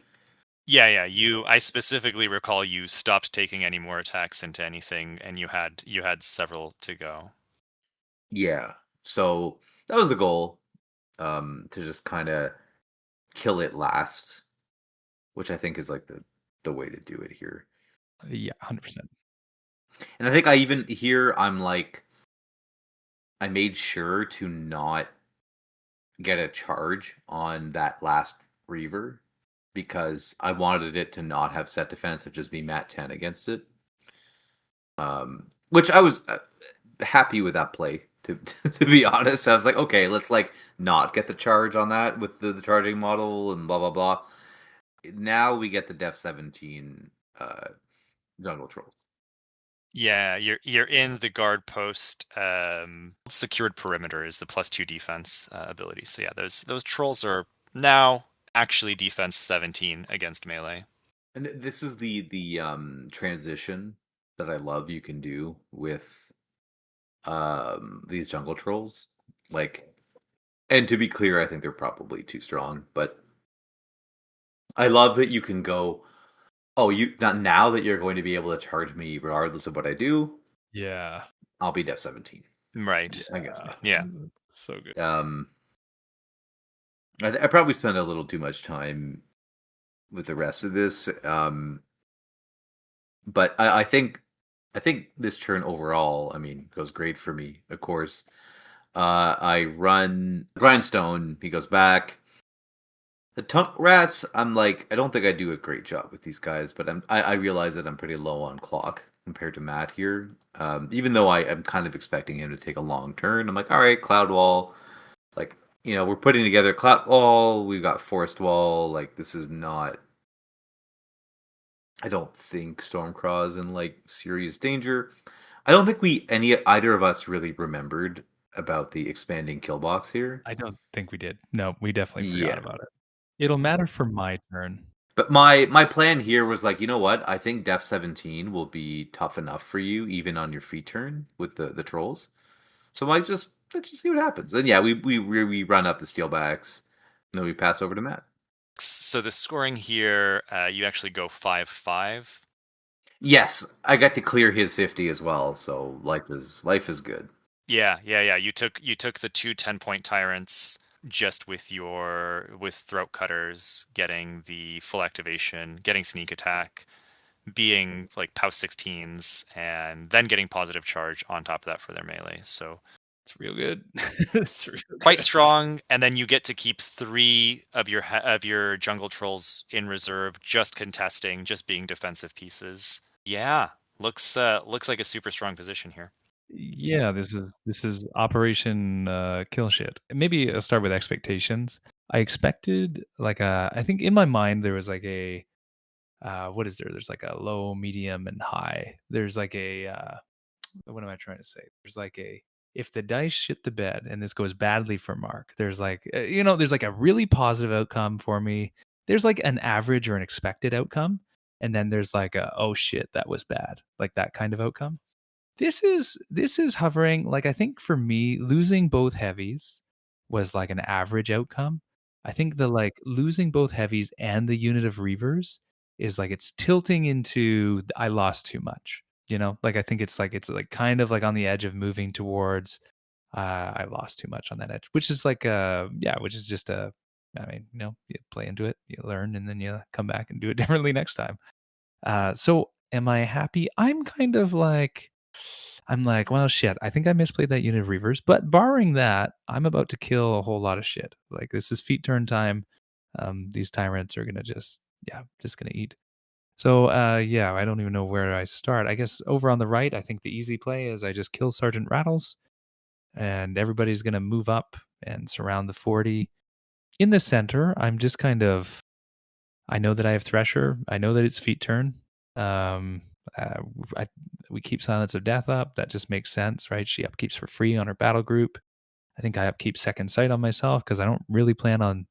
S1: Yeah. I specifically recall you stopped taking any more attacks into anything, and you had several to go.
S2: Yeah. So that was the goal. To just kind of kill it last, which I think is like the way to do it here.
S3: Yeah, 100%.
S2: And I think I even here I'm like I made sure to not get a charge on that last Reaver because I wanted it to not have set defense of just be Mat 10 against it. Which I was happy with that play. To be honest, I was like, okay, let's like not get the charge on that with the charging model and blah blah blah. Now we get the Def 17 jungle trolls.
S1: Yeah, you're in the guard post. Secured perimeter is the +2 defense ability. So yeah, those trolls are now actually defense 17 against melee.
S2: And this is the transition that I love you can do with these jungle trolls. Like, and to be clear, I think they're probably too strong, but I love that you can go, oh, you not now that you're going to be able to charge me regardless of what I do.
S3: Yeah.
S2: I'll be Def 17.
S1: Right.
S2: I guess.
S1: Yeah.
S3: So good.
S2: I probably spent a little too much time with the rest of this. But I think this turn overall, I mean, goes great for me, of course. I run Grindstone, he goes back. The Tunk Rats, I'm like, I don't think I do a great job with these guys, but I realize that I'm pretty low on clock compared to Matt here. Even though I am kind of expecting him to take a long turn, I'm like, all right, Cloud Wall. Like, we're putting together Cloud Wall, we've got Forest Wall. Like, this is not. I don't think Stormcraw is in like serious danger. I don't think either of us really remembered about the expanding kill box here.
S3: I don't think we did. No, we definitely forgot about it. It'll matter for my turn.
S2: But my plan here was like, you know what? I think Def 17 will be tough enough for you, even on your free turn with the trolls. So let's just see what happens. And yeah, we run up the steelbacks, and then we pass over to Matt.
S1: So the scoring here, you actually go 5-5.
S2: Yes, I got to clear his 50 as well, so life is good.
S1: Yeah. You took the 2 10-point tyrants just with throat cutters, getting the full activation, getting sneak attack, being like POW 16s, and then getting positive charge on top of that for their melee. So
S3: it's real good. It's real
S1: quite
S3: good.
S1: strong, and then you get to keep 3 of your jungle trolls in reserve, just contesting, just being defensive pieces. Yeah, looks like a super strong position here.
S3: Yeah, this is Operation Kill Shit. Maybe I'll start with expectations. I expected I think in my mind there was like a what is there? There's like a low, medium, and high. There's like a what am I trying to say? There's like a if the dice shit the bed and this goes badly for Mark, there's like there's like a really positive outcome for me. There's like an average or an expected outcome, and then there's like a oh shit that was bad, like that kind of outcome. This is hovering like I think for me losing both heavies was like an average outcome. I think the like losing both heavies and the unit of reavers is like it's tilting into I lost too much. Like I think it's like kind of like on the edge of moving towards I lost too much on that edge, which is like which is just a I mean, you play into it, you learn, and then you come back and do it differently next time. So am I happy? I'm like, well, shit. I think I misplayed that unit of Reavers, but barring that, I'm about to kill a whole lot of shit. Like this is feat turn time. These tyrants are gonna just gonna eat. So I don't even know where I start. I guess over on the right, I think the easy play is I just kill Sergeant Rattles, and everybody's gonna move up and surround the 40. In the center, I'm just kind of I know that I have Thresher. I know that it's feat turn. Um, uh, I, we keep Silence of Death up. That just makes sense, right? She upkeeps for free on her battle group. I think I upkeep Second Sight on myself because I don't really plan on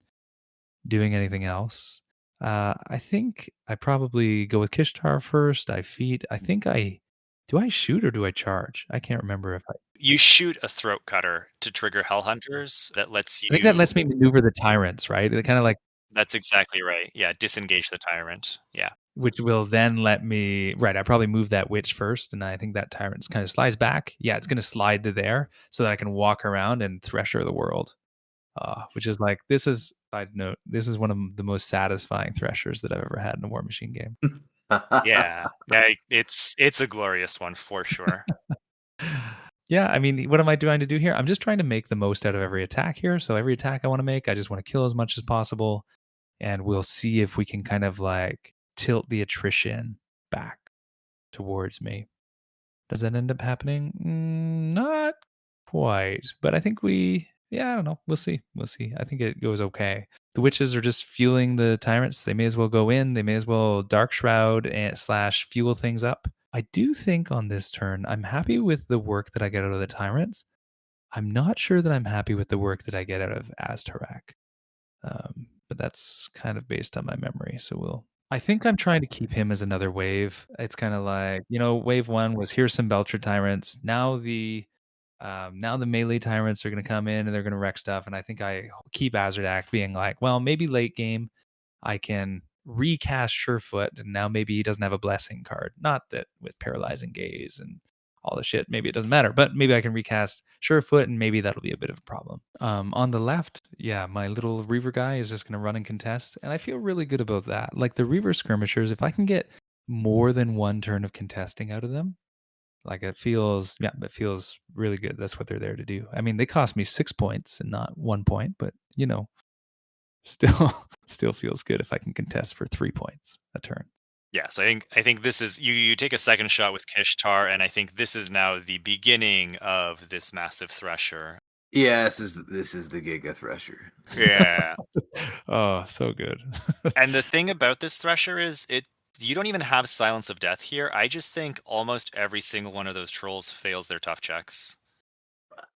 S3: doing anything else. I think I probably go with Kishtaar first. I feed. I think do I shoot or do I charge? I can't remember if I.
S1: You shoot a throat cutter to trigger Hellhunters that lets
S3: I think that
S1: you.
S3: lets me maneuver the tyrants, right? They kind of like
S1: That's exactly right. Yeah, disengage the tyrant. Yeah.
S3: which will then let me right. I probably move that witch first, and I think that tyrant kind of slides back. Yeah, it's going to slide to there so that I can walk around and Thresher the world. Which is like this is side note. This is one of the most satisfying Threshers that I've ever had in a Warmachine game.
S1: Yeah. It's a glorious one for sure.
S3: Yeah, I mean, what am I trying to do here? I'm just trying to make the most out of every attack here. So every attack I want to make, I just want to kill as much as possible, and we'll see if we can kind of like tilt the attrition back towards me. Does that end up happening? Not quite, but I think I don't know. We'll see. We'll see. I think it goes okay. The witches are just fueling the tyrants. They may as well go in. They may as well dark shroud and / fuel things up. I do think on this turn, I'm happy with the work that I get out of the tyrants. I'm not sure that I'm happy with the work that I get out of Aztarak. But that's kind of based on my memory. So I think I'm trying to keep him as another wave. It's kind of like, wave one was here's some Belcher tyrants. Now the melee tyrants are going to come in and they're going to wreck stuff. And I think I keep Azradak being like, well, maybe late game I can recast Surefoot, and now maybe he doesn't have a blessing card. Not that with paralyzing gaze and all the shit, maybe it doesn't matter, but maybe I can recast Surefoot, and maybe that'll be a bit of a problem. On the left, my little Reaver guy is just going to run and contest, and I feel really good about that. Like the Reaver skirmishers, if I can get more than one turn of contesting out of them, like it feels really good. That's what they're there to do. I mean, they cost me 6 points and not 1 point, but still feels good if I can contest for 3 points a turn.
S1: Yeah, so I think this is you take a second shot with Kishtaar, and I think this is now the beginning of this massive Thresher.
S2: Yeah, this is the Giga Thresher.
S1: Yeah.
S3: Oh, so good.
S1: And the thing about this Thresher is you don't even have Silence of Death here. I just think almost every single one of those trolls fails their tough checks.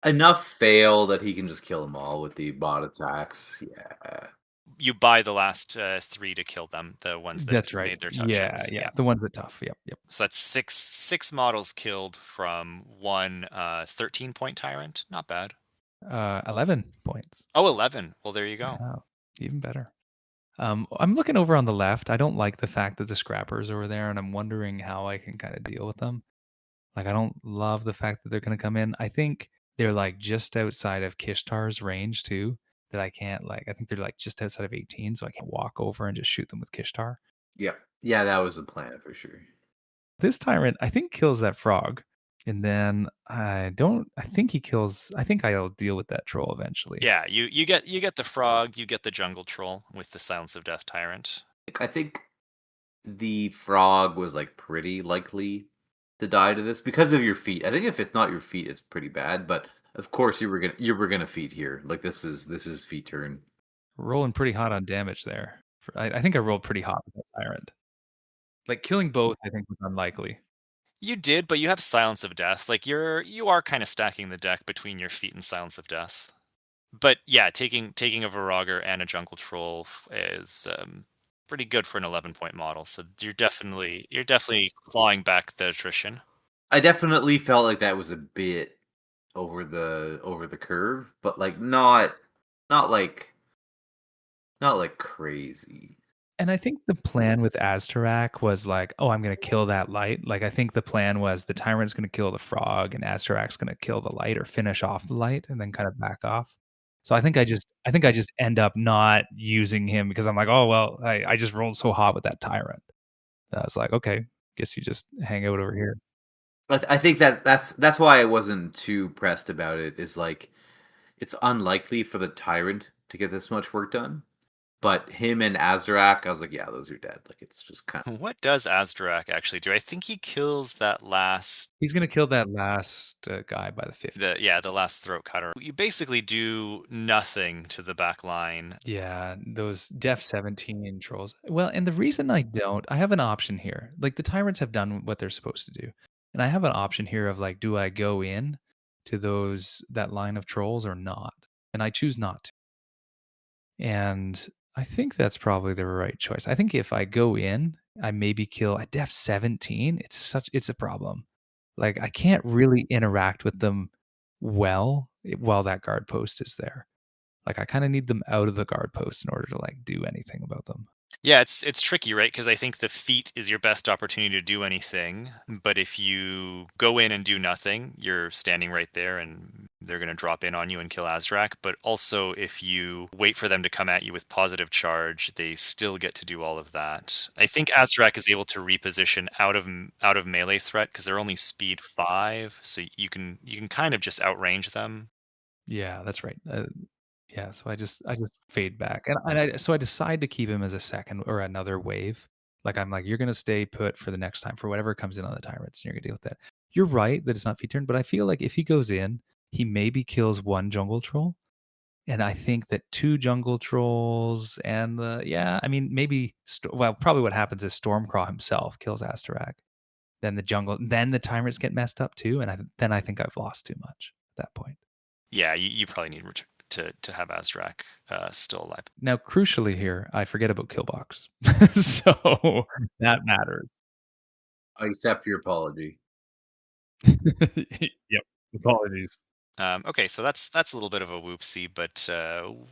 S2: Enough fail that he can just kill them all with the bot attacks. Yeah.
S1: You buy the last 3 to kill them, the ones that
S3: That's right.
S1: made their tough checks.
S3: Yeah, the ones that tough. Yep.
S1: So that's six models killed from one 13-point tyrant. Not bad.
S3: 11 points.
S1: Oh, 11. Well, there you go.
S3: Wow, even better. I'm looking over on the left. I don't like the fact that the scrappers are over there, and I'm wondering how I can kind of deal with them. Like, I don't love the fact that they're going to come in. I think they're like just outside of Kishtar's range too. That I can't I think they're like just outside of 18, so I can't walk over and just shoot them with Kishtar.
S2: Yep. Yeah, that was the plan for sure.
S3: This tyrant, I think, kills that frog. And then I think I'll deal with that troll eventually.
S1: Yeah, you get the frog, you get the jungle troll with the Silence of Death tyrant.
S2: I think the frog was like pretty likely to die to this because of your feet. I think if it's not your feet, it's pretty bad. But of course, you were gonna feed here. Like this is feet turn.
S3: Rolling pretty hot on damage there. I think I rolled pretty hot with that tyrant. Like killing both, I think was unlikely.
S1: You did, but you have Silence of Death. Like you are kind of stacking the deck between your feet and Silence of Death. But yeah, taking a Virager and a jungle troll is pretty good for an 11-point model. So you're definitely clawing back the attrition.
S2: I definitely felt like that was a bit over the curve, but like not like crazy.
S3: And I think the plan with Aztarak was like, oh, I'm going to kill that light. Like, I think the plan was the tyrant's going to kill the frog and Aztarak's going to kill the light or finish off the light and then kind of back off. So I think I just end up not using him because I'm like, oh well, I just rolled so hot with that tyrant. I was like, okay, guess you just hang out over here.
S2: I think that's why I wasn't too pressed about it. Is like it's unlikely for the tyrant to get this much work done, but him and Azarak, I was like, yeah, those are dead. Like it's just kind of
S1: What does Azdarak actually do? I think he kills that last
S3: He's gonna kill that last guy by the 50.
S1: the last throat cutter. You basically do nothing to the back line.
S3: Yeah, those Def 17 trolls. Well, and the reason I have an option here. Like the tyrants have done what they're supposed to do. And I have an option here of like, do I go in to that line of trolls or not? And I choose not to. And I think that's probably the right choice. I think if I go in, I maybe kill at Def 17. It's a problem. Like I can't really interact with them well while that guard post is there. Like I kind of need them out of the guard post in order to like do anything about them.
S1: Yeah, it's tricky, right? Because I think the feat is your best opportunity to do anything. But if you go in and do nothing, you're standing right there and they're going to drop in on you and kill Azrak. But also, if you wait for them to come at you with positive charge, they still get to do all of that. I think Azrak is able to reposition out of melee threat because they're only speed 5, so you can kind of just outrange them.
S3: Yeah, that's right. Yeah, so I just fade back, and so I decide to keep him as a second or another wave. Like I'm like, you're gonna stay put for the next time for whatever comes in on the tyrants, and you're gonna deal with that. You're right that it's not feat turn, but I feel like if he goes in, he maybe kills one jungle troll, and I think that two jungle trolls and I mean maybe probably what happens is Stormcraw himself kills Astarak. Then the tyrants get messed up too, and then I think I've lost too much at that point.
S1: Yeah, you probably need to have Azrak still alive.
S3: Now, crucially here, I forget about Killbox. So that matters.
S2: I accept your apology.
S3: Yep. Apologies.
S1: Okay, so that's a little bit of a whoopsie, but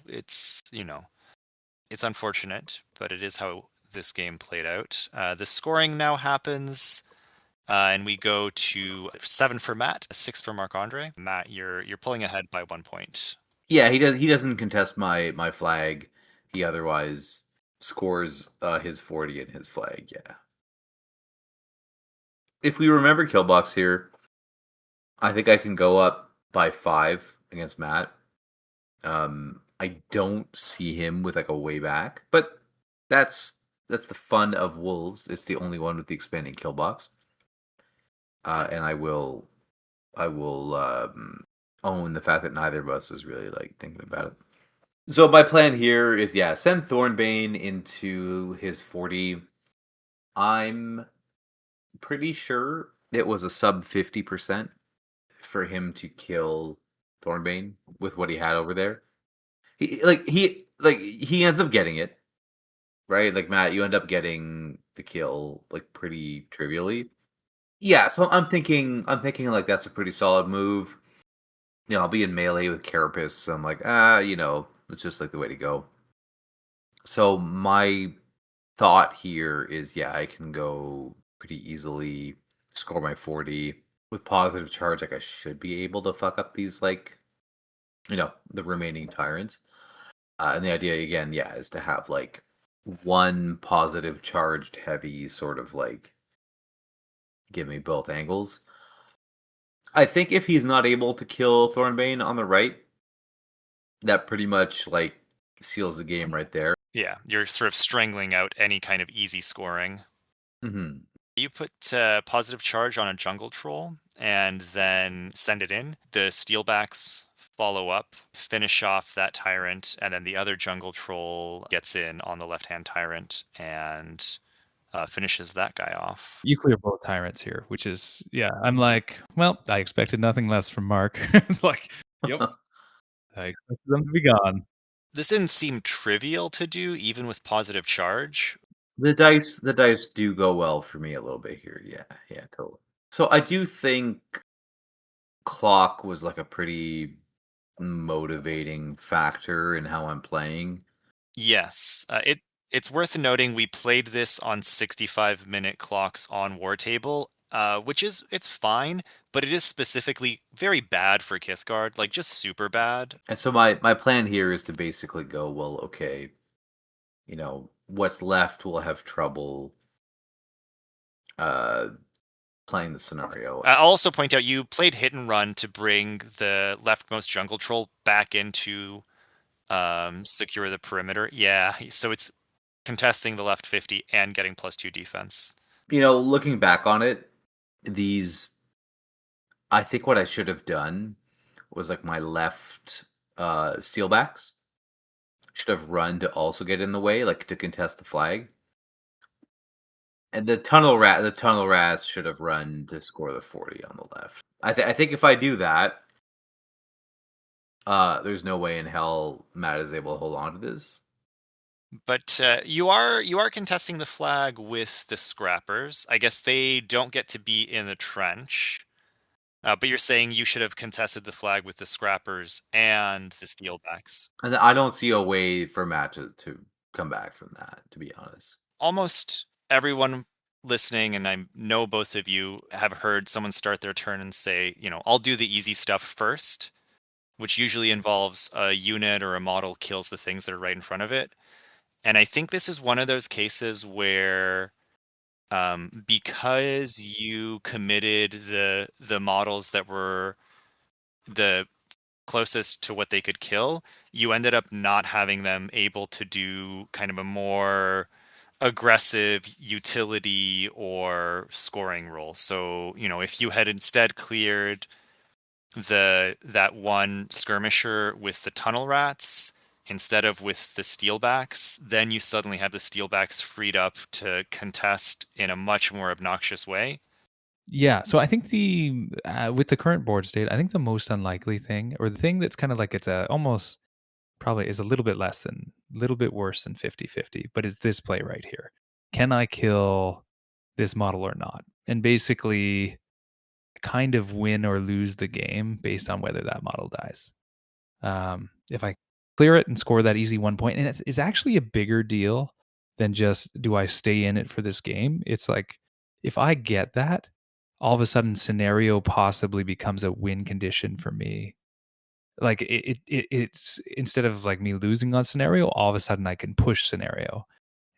S1: it's unfortunate, but it is how this game played out. The scoring now happens, and we go to 7 for Matt, 6 for Marc-André. Matt, you're pulling ahead by 1 point.
S2: Yeah, he doesn't contest my flag. He otherwise scores his 40 and his flag. Yeah. If we remember Killbox here, I think I can go up by 5 against Matt. I don't see him with like a way back, but that's the fun of Wolves. It's the only one with the expanding kill box. And I will own the fact that neither of us was really like thinking about it. So my plan here is send Thornbane into his 40. I'm pretty sure it was a sub 50% for him to kill Thornbane with what he had over there. He ends up getting it, right? Like Matt, you end up getting the kill like pretty trivially. Yeah, so I'm thinking like that's a pretty solid move. You know, I'll be in melee with Carapace, so I'm like, it's just like the way to go. So my thought here is, I can go pretty easily, score my 40 with positive charge. Like I should be able to fuck up these the remaining tyrants. And the idea again, is to have like one positive charged heavy sort of like give me both angles. I think if he's not able to kill Thornbane on the right, that pretty much like seals the game right there.
S1: Yeah, you're sort of strangling out any kind of easy scoring.
S2: Mm-hmm.
S1: You put positive charge on a jungle troll and then send it in. The steelbacks follow up, finish off that tyrant, and then the other jungle troll gets in on the left-hand tyrant and finishes that guy off.
S3: You clear both tyrants here, which is, I'm like, well, I expected nothing less from Mark. Like, yep. I expected them to be gone.
S1: This didn't seem trivial to do, even with positive charge.
S2: The dice do go well for me a little bit here. Yeah, totally. So I do think clock was like a pretty motivating factor in how I'm playing.
S1: Yes, it's worth noting we played this on 65-minute clocks on War Table. which is it's fine, but it is specifically very bad for Kithguard, like just super bad.
S2: And so my plan here is to basically go, well, okay, what's left will have trouble uh playing the scenario.
S1: I'll also point out you played hit and run to bring the leftmost jungle troll back into secure the perimeter. Yeah, so it's contesting the left 50 and getting +2 defense.
S2: Looking back on it, I think what I should have done was like my left steelbacks should have run to also get in the way, like to contest the flag. And the tunnel rats should have run to score the 40 on the left. I think if I do that, there's no way in hell Matt is able to hold on to this.
S1: But you are contesting the flag with the scrappers. I guess they don't get to be in the trench. But you're saying you should have contested the flag with the scrappers and the steelbacks.
S2: And I don't see a way for Matt to come back from that, to be honest.
S1: Almost everyone listening, and I know both of you have heard someone start their turn and say, I'll do the easy stuff first, which usually involves a unit or a model kills the things that are right in front of it. And I think this is one of those cases where because you committed the models that were the closest to what they could kill, you ended up not having them able to do kind of a more aggressive utility or scoring role. So, if you had instead cleared that one skirmisher with the tunnel rats instead of with the steelbacks, then you suddenly have the steelbacks freed up to contest in a much more obnoxious way.
S3: Yeah, so I think with the current board state, I think the most unlikely thing, or the thing that's kind of like it's almost probably is a little bit worse than 50-50, but it's this play right here. Can I kill this model or not? And basically kind of win or lose the game based on whether that model dies. If I clear it and score that easy 1 point, and it's actually a bigger deal than just do I stay in it for this game? It's like if I get that, all of a sudden scenario possibly becomes a win condition for me. Like it's instead of like me losing on scenario, all of a sudden I can push scenario,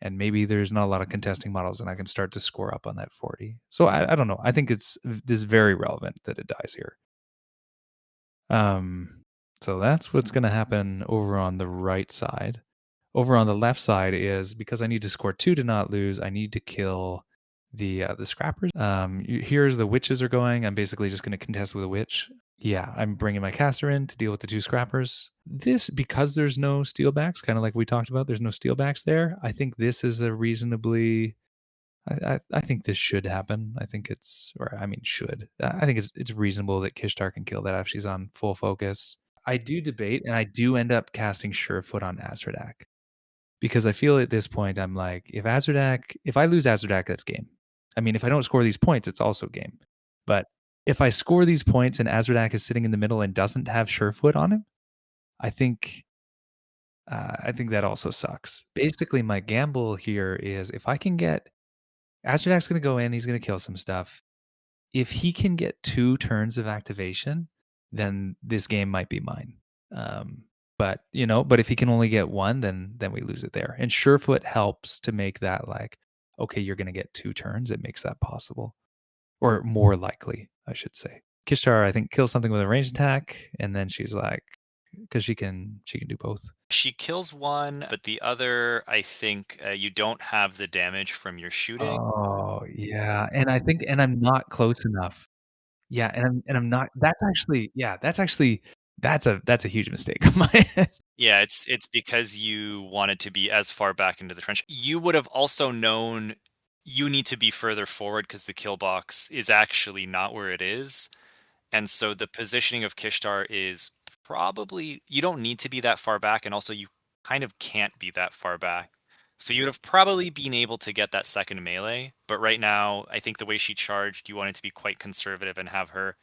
S3: and maybe there's not a lot of contesting models, and I can start to score up on that 40. So I don't know. I think this is very relevant that it dies here. So that's what's going to happen over on the right side. Over on the left side is because I need to score 2 to not lose. I need to kill the scrappers. Here's the witches are going. I'm basically just going to contest with a witch. Yeah, I'm bringing my caster in to deal with the 2 scrappers. This, because there's no steelbacks, kind of like we talked about, there's no steelbacks there. I think this is a reasonably. I think this should happen. I think should. I think it's reasonable that Kishtaar can kill that if she's on full focus. I do debate, and I do end up casting Surefoot on Azradak. Because I feel at this point, I'm like, if I lose Azradak, that's game. I mean, if I don't score these points, it's also game. But if I score these points and Azradak is sitting in the middle and doesn't have Surefoot on him, I think that also sucks. Basically, my gamble here is if I can get Azradak's going to go in, he's going to kill some stuff. If he can get 2 turns of activation, then this game might be mine. But if he can only get 1, then we lose it there. And Surefoot helps to make that like, okay, you're going to get 2 turns. It makes that possible, or more likely, I should say. Kishtaar, I think, kills something with a ranged attack, and then she's like, because she can do both.
S1: She kills one, but the other, I think, you don't have the damage from your shooting.
S3: Oh yeah, and I'm not close enough. Yeah, and I'm not. That's a huge mistake on my end.
S1: Yeah, it's because you wanted to be as far back into the trench. You would have also known you need to be further forward because the kill box is actually not where it is. And so the positioning of Kishtaar is probably you don't need to be that far back, and also you kind of can't be that far back. So you'd have probably been able to get that second melee, but right now I think the way she charged, you wanted to be quite conservative and have her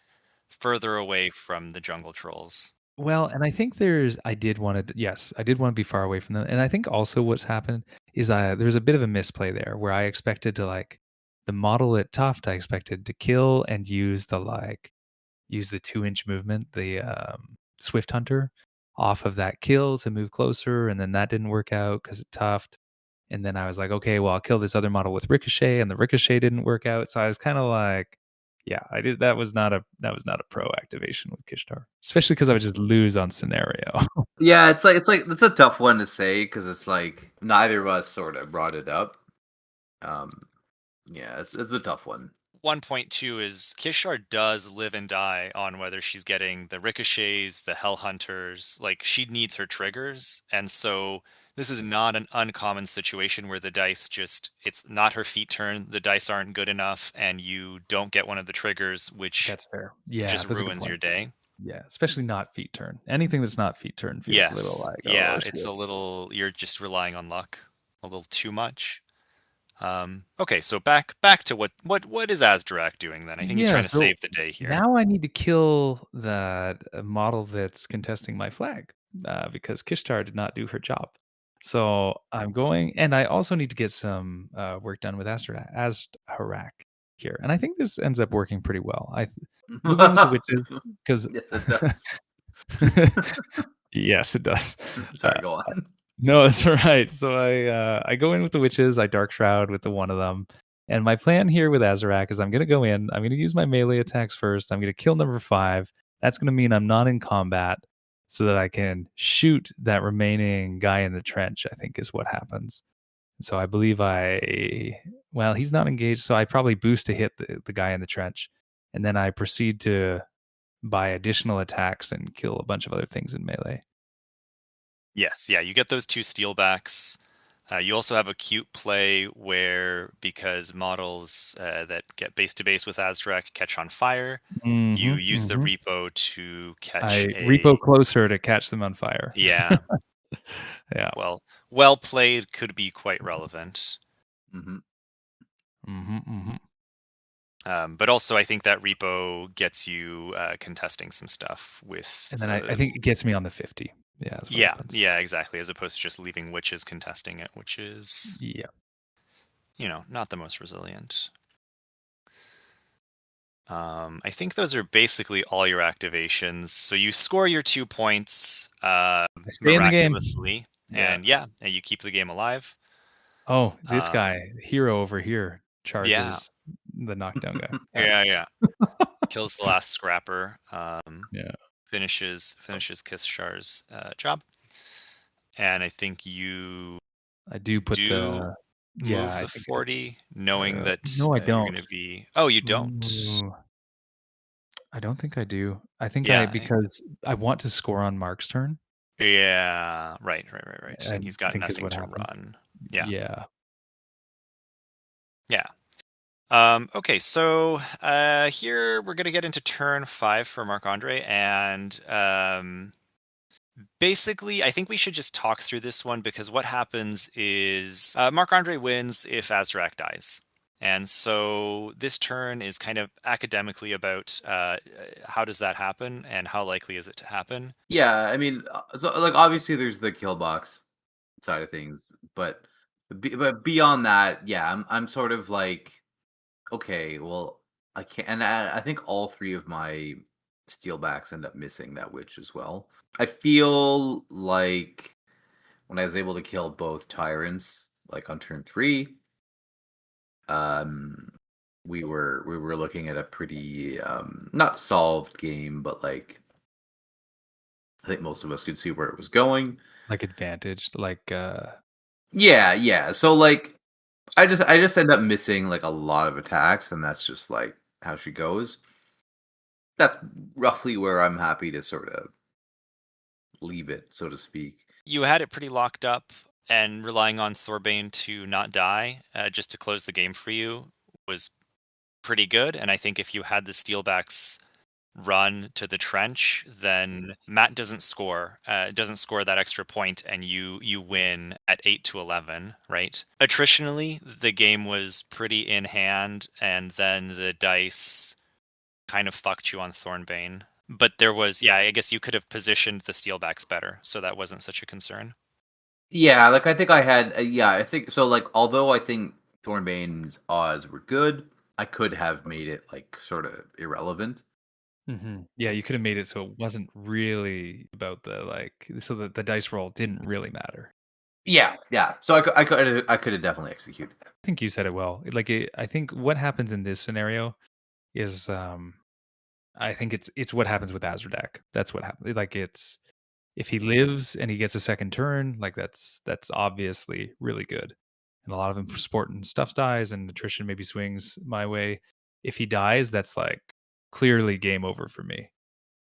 S1: further away from the jungle trolls.
S3: Well, and I think I did want to be far away from them. And I think also what's happened is there's a bit of a misplay there where I expected to like the model at Tuft I expected to kill and use the 2-inch movement, the Swift Hunter, off of that kill to move closer, and then that didn't work out because it Tuft. And then I was like, okay, well, I'll kill this other model with Ricochet, and the Ricochet didn't work out. So I was kind of like, yeah, I did. That was not a pro activation with Kishtaar, especially because I would just lose on scenario.
S2: Yeah, it's a tough one to say because it's like neither of us sort of brought it up. Yeah, it's a tough one.
S1: 1.2 is Kishtaar does live and die on whether she's getting the ricochets, the hell hunters. Like, she needs her triggers, and so this is not an uncommon situation where the dice it's not her feet turn, the dice aren't good enough, and you don't get one of the triggers, which
S3: That's fair. Yeah,
S1: just
S3: that's a good
S1: ruins your
S3: point.
S1: day.
S3: Yeah, especially not feet turn. Anything that's not feet turn feels a little
S1: Yes.
S3: like,
S1: Yeah,
S3: oh
S1: it's
S3: shit.
S1: a little, you're just relying on luck a little too much. Okay, so back to what is Azdirak doing then? I think he's
S3: Yeah,
S1: trying to
S3: so
S1: save the day here.
S3: now I need to kill that model that's contesting my flag because Kishtar did not do her job. So I'm going, and I also need to get some work done with Azdirak here. And I think this ends up working pretty well. I move in with the witches because
S2: Yes, it does.
S3: yes, it does.
S2: Sorry, go on.
S3: No, it's all right. So I go in with the witches. I dark shroud with the one of them. And my plan here with Azarac is I'm going to go in. I'm going to use my melee attacks first. I'm going to kill number 5. That's going to mean I'm not in combat so that I can shoot that remaining guy in the trench, I think is what happens. So I believe well, he's not engaged. So I probably boost to hit the guy in the trench. And then I proceed to buy additional attacks and kill a bunch of other things in melee.
S1: Yes, yeah, you get those 2 steelbacks. You also have a cute play where, because models that get base to base with Azdirak catch on fire, you use the repo to catch
S3: repo closer to catch them on fire.
S1: Yeah.
S3: Yeah.
S1: Well played could be quite relevant. But also, I think that repo gets you contesting some stuff with.
S3: And then I think it gets me on the 50. Yeah.
S1: Yeah, exactly. As opposed to just leaving witches contesting it, which is, not the most resilient. I think those are basically all your activations. So you score your 2 points miraculously, and you keep the game alive.
S3: Oh, this guy, hero over here, charges the knockdown guy.
S1: Yeah. Kills the last scrapper. Finishes Kishtar's job. And I think
S3: I do put
S1: move the 40, knowing that
S3: no, I
S1: you're
S3: don't.
S1: going to be. Oh, you don't.
S3: I don't think I do. I think because I want to score on Mark's turn.
S1: Yeah, right. So he's got nothing to run. Yeah. Okay, so here we're going to get into turn 5 for Marc-André, and basically, I think we should just talk through this one, because what happens is Marc-André wins if Azdirak dies. And so this turn is kind of academically about how does that happen and how likely is it to happen?
S2: Yeah, I mean, so like obviously there's the kill box side of things, but beyond that, yeah, I'm sort of like, okay, well, I can't, and I think all 3 of my steelbacks end up missing that witch as well. I feel like when I was able to kill both tyrants, like on turn 3, we were looking at a pretty not solved game, but like I think most of us could see where it was going.
S3: Like advantaged, like
S2: yeah. So like I just end up missing like a lot of attacks, and that's just like how she goes. That's roughly where I'm happy to sort of leave it, so to speak.
S1: You had it pretty locked up, and relying on Thorbane to not die just to close the game for you was pretty good. And I think if you had the steelbacks run to the trench, then Matt doesn't score that extra point, and you win at 8-11, right? Attritionally, the game was pretty in hand, and then the dice kind of fucked you on Thornbane. But there was, I guess you could have positioned the steelbacks better, so that wasn't such a concern.
S2: Yeah, like I think I had, I think so. Like, although I think Thornbane's odds were good. I could have made it like sort of irrelevant.
S3: Yeah, you could have made it so it wasn't really about the so that the dice roll didn't really matter.
S2: Yeah. So I could have definitely executed that.
S3: I think you said it well. I think what happens in this scenario is, I think it's what happens with Azradak. That's what happens. Like it's if he lives and he gets a second turn, like that's obviously really good. And a lot of important stuff dies, and attrition maybe swings my way. If he dies, that's like clearly game over for me.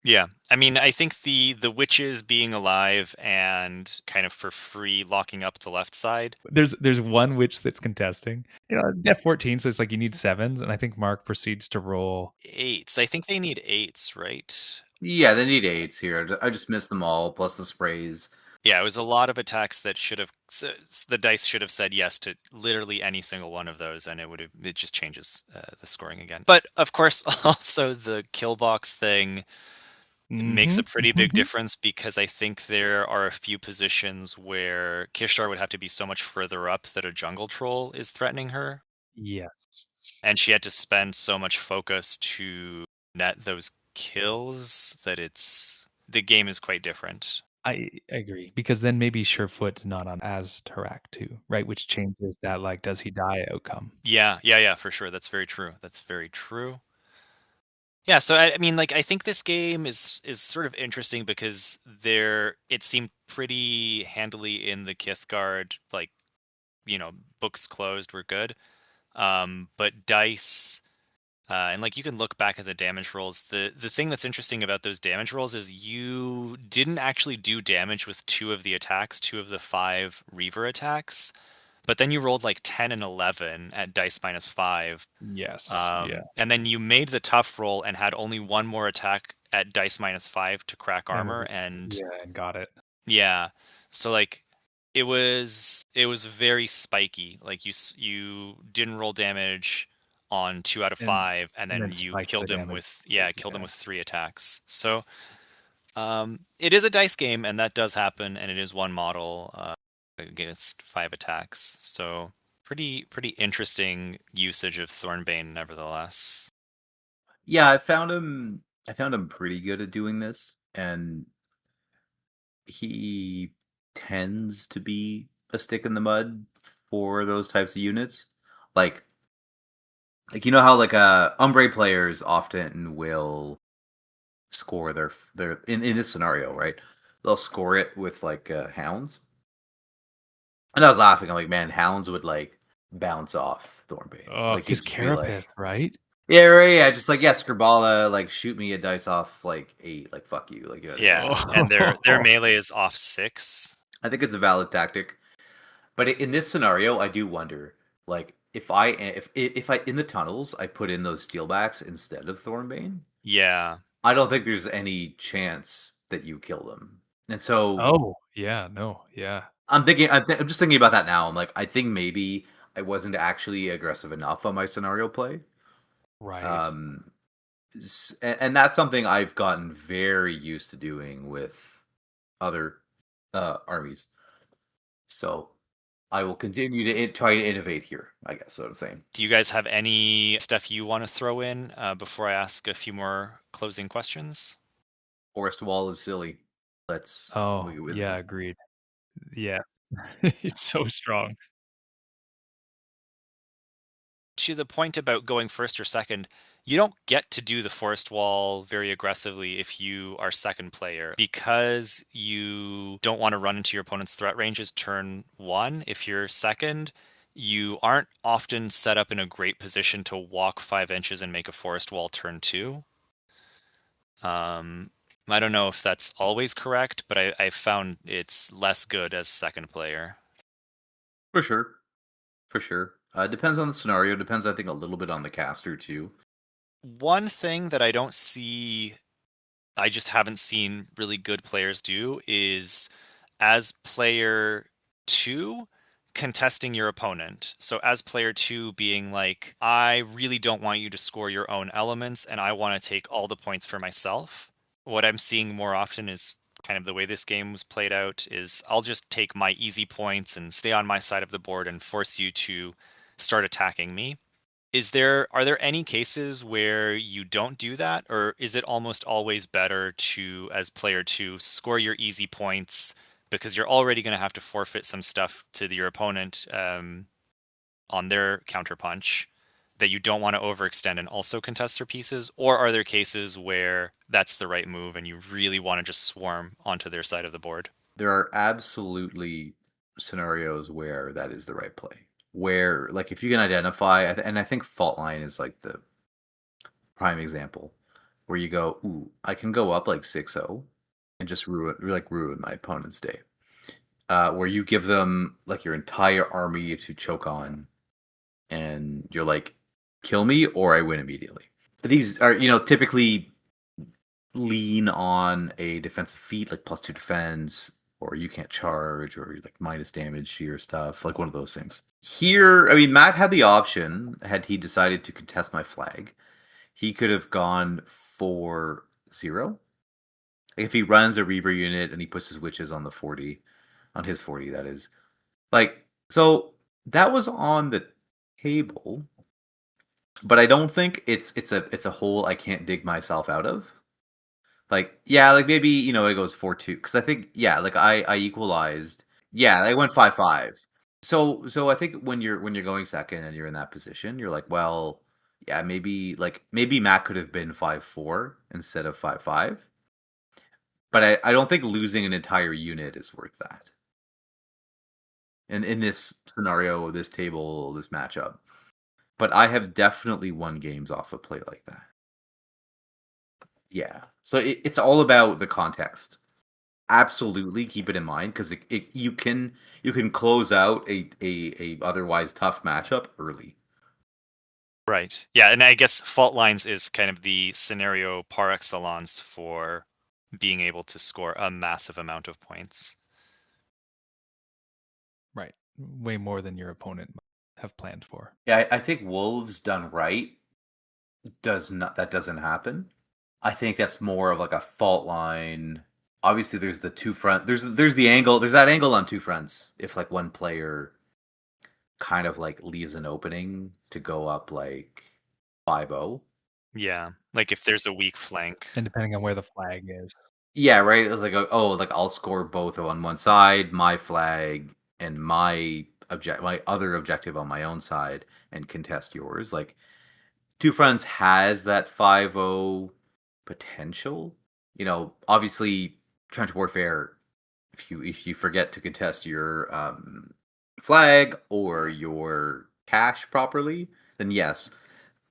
S1: Yeah, I mean, I think the witches being alive and kind of for free locking up the left side.
S3: There's one witch that's contesting. F14, so it's like you need sevens, and I think Mark proceeds to roll.
S1: Eights. I think they need eights, right?
S2: Yeah, they need 8s here. I just missed them all, plus the sprays.
S1: Yeah, it was a lot of attacks that should have the dice should have said yes to literally any single one of those, and it just changes the scoring again. But of course, also the kill box thing makes a pretty big difference, because I think there are a few positions where Kishtaar would have to be so much further up that a jungle troll is threatening her.
S3: Yes.
S1: And she had to spend so much focus to net those kills that the game is quite different.
S3: I agree, because then maybe Surefoot's not on as Tarak too, right? Which changes that does he die outcome.
S1: Yeah, for sure. That's very true. That's very true. Yeah, so I mean, like, I think this game is sort of interesting because it seemed pretty handily in the Kithguard, like, books closed, we're good. But dice, and like you can look back at the damage rolls. The thing that's interesting about those damage rolls is you didn't actually do damage with two of the 5 Reaver attacks, but then you rolled like 10 and 11 at dice -5.
S3: Yes.
S1: And then you made the tough roll and had only one more attack at dice -5 to crack armor, and
S3: and got it.
S1: yeah. So like it was very spiky. Like you didn't roll damage on 2 out of 5, and
S3: and
S1: then
S3: then
S1: you
S3: spiked
S1: killed
S3: the
S1: him
S3: damage.
S1: with killed him with 3 attacks. So it is a dice game, and that does happen, and it is one model against 5 attacks. So pretty interesting usage of Thornbane nevertheless.
S2: Yeah, I found him pretty good at doing this, and he tends to be a stick in the mud for those types of units. Like you know how Umbre players often will score their in this scenario, right? They'll score it with hounds. And I was laughing. I'm like, man, hounds would like bounce off Thornbane.
S3: Oh,
S2: Like he'd
S3: his
S2: just be like,
S3: carapace, right?
S2: yeah, right, yeah, just like yeah, Scribala, like shoot me a dice off like 8, like fuck you, like you know what I mean?
S1: Yeah, and their melee is off 6.
S2: I think it's a valid tactic, but in this scenario, I do wonder, like if I in the tunnels I put in those steelbacks instead of Thornbane,
S1: Yeah.
S2: I don't think there's any chance that you kill them. And so
S3: Oh, yeah, no, yeah.
S2: I'm just thinking about that now. I'm like, I think maybe I wasn't actually aggressive enough on my scenario play.
S3: Right.
S2: And that's something I've gotten very used to doing with other armies. So I will continue to try to innovate here, I guess. So I'm saying.
S1: Do you guys have any stuff you want to throw in before I ask a few more closing questions?
S2: Forest wall is silly. Let's.
S3: Oh,
S2: move with
S3: yeah,
S2: it.
S3: agreed. Yeah. It's so strong.
S1: To the point about going first or second, you don't get to do the forest wall very aggressively if you are second player, because you don't want to run into your opponent's threat ranges turn 1. If you're second, you aren't often set up in a great position to walk 5 inches and make a forest wall turn 2. I don't know if that's always correct, but I found it's less good as second player.
S2: For sure. For sure. Depends on the scenario. Depends, I think, a little bit on the caster too.
S1: One thing that I just haven't seen really good players do is, as player 2, contesting your opponent. So as player 2 being like, I really don't want you to score your own elements, and I want to take all the points for myself. What I'm seeing more often is kind of the way this game was played out is I'll just take my easy points and stay on my side of the board and force you to start attacking me. Are there any cases where you don't do that, or is it almost always better to, as player two, score your easy points because you're already going to have to forfeit some stuff to your opponent on their counterpunch that you don't want to overextend and also contest their pieces? Or are there cases where that's the right move and you really want to just swarm onto their side of the board?
S2: There are absolutely scenarios where that is the right play. Where, like, if you can identify, and I think fault line is like the prime example, where you go, ooh, I can go up like 6-0 and just ruin my opponent's day. Where you give them like your entire army to choke on, and you're like, kill me or I win immediately. But these are, typically lean on a defensive feat, like +2 defense, or you can't charge, or like minus damage to your stuff, like one of those things. Here, I mean, Matt had the option, had he decided to contest my flag, he could have gone 4-0. Like if he runs a Reaver unit and he puts his witches on the 40, on his 40, that is. Like, so that was on the table, but I don't think it's a hole I can't dig myself out of. Like, yeah, like maybe, it goes 4-2. Because I think, yeah, like I equalized. Yeah, I went 5-5. So I think when you're going second and you're in that position, you're like, well, yeah, maybe Matt could have been 5-4 instead of 5-5. But I don't think losing an entire unit is worth that. And in this scenario, this table, this matchup. But I have definitely won games off a play like that. Yeah. So it's all about the context. Absolutely keep it in mind, because you can close out a otherwise tough matchup early.
S1: Right. Yeah, and I guess fault lines is kind of the scenario par excellence for being able to score a massive amount of points.
S3: Right. Way more than your opponent might have planned for.
S2: Yeah, I think Wolves done right doesn't happen. I think that's more of like a fault line. Obviously, there's the two front. There's the angle. There's that angle on two fronts. If like one player kind of like leaves an opening to go up like 5-0.
S1: Yeah, like if there's a weak flank.
S3: And depending on where the flag is.
S2: Yeah, right. It was like, like I'll score both on one side, my flag, and my other objective on my own side, and contest yours. Like, Two Fronts has that 5-0 potential. Obviously, trench warfare. If you forget to contest your flag or your cache properly, then yes,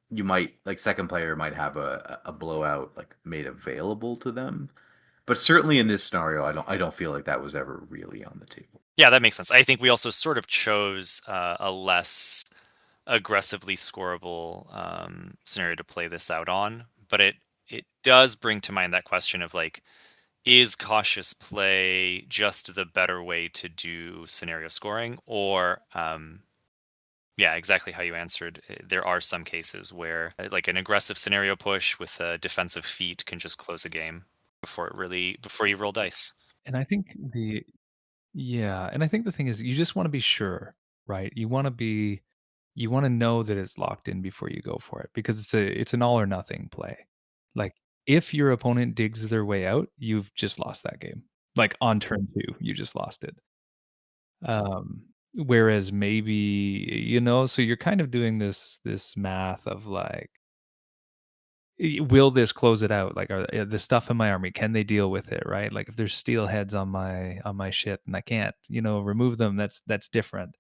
S2: you might, like, second player might have a blowout like made available to them. But certainly in this scenario, I don't feel like that was ever really on the table.
S1: Yeah, that makes sense. I think we also sort of chose a less aggressively scoreable scenario to play this out on, but it does bring to mind that question of like, is cautious play just the better way to do scenario scoring? Or yeah, exactly how you answered. There are some cases where like an aggressive scenario push with a defensive feat can just close a game before you roll dice.
S3: And I think the thing is you just want to be sure, right? You want to know that it's locked in before you go for it, because it's an all or nothing play. Like, if your opponent digs their way out, you've just lost that game. Like on turn 2, you just lost it. Whereas maybe, so you're kind of doing this math of like, will this close it out? Like, are the stuff in my army, can they deal with it, right? Like if there's steel heads on my shit and I can't, remove them, that's different.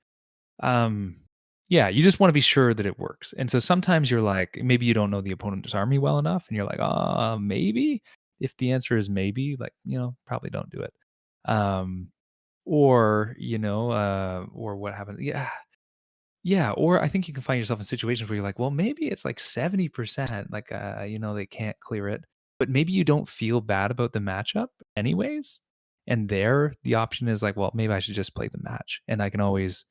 S3: Yeah, you just want to be sure that it works. And so sometimes you're like, maybe you don't know the opponent's army well enough and you're like, maybe. If the answer is maybe, like, probably don't do it. Or, or what happens? Yeah. Yeah, or I think you can find yourself in situations where you're like, well, maybe it's like 70%, like, they can't clear it, but maybe you don't feel bad about the matchup anyways. And there, the option is like, well, maybe I should just play the match, and I can always,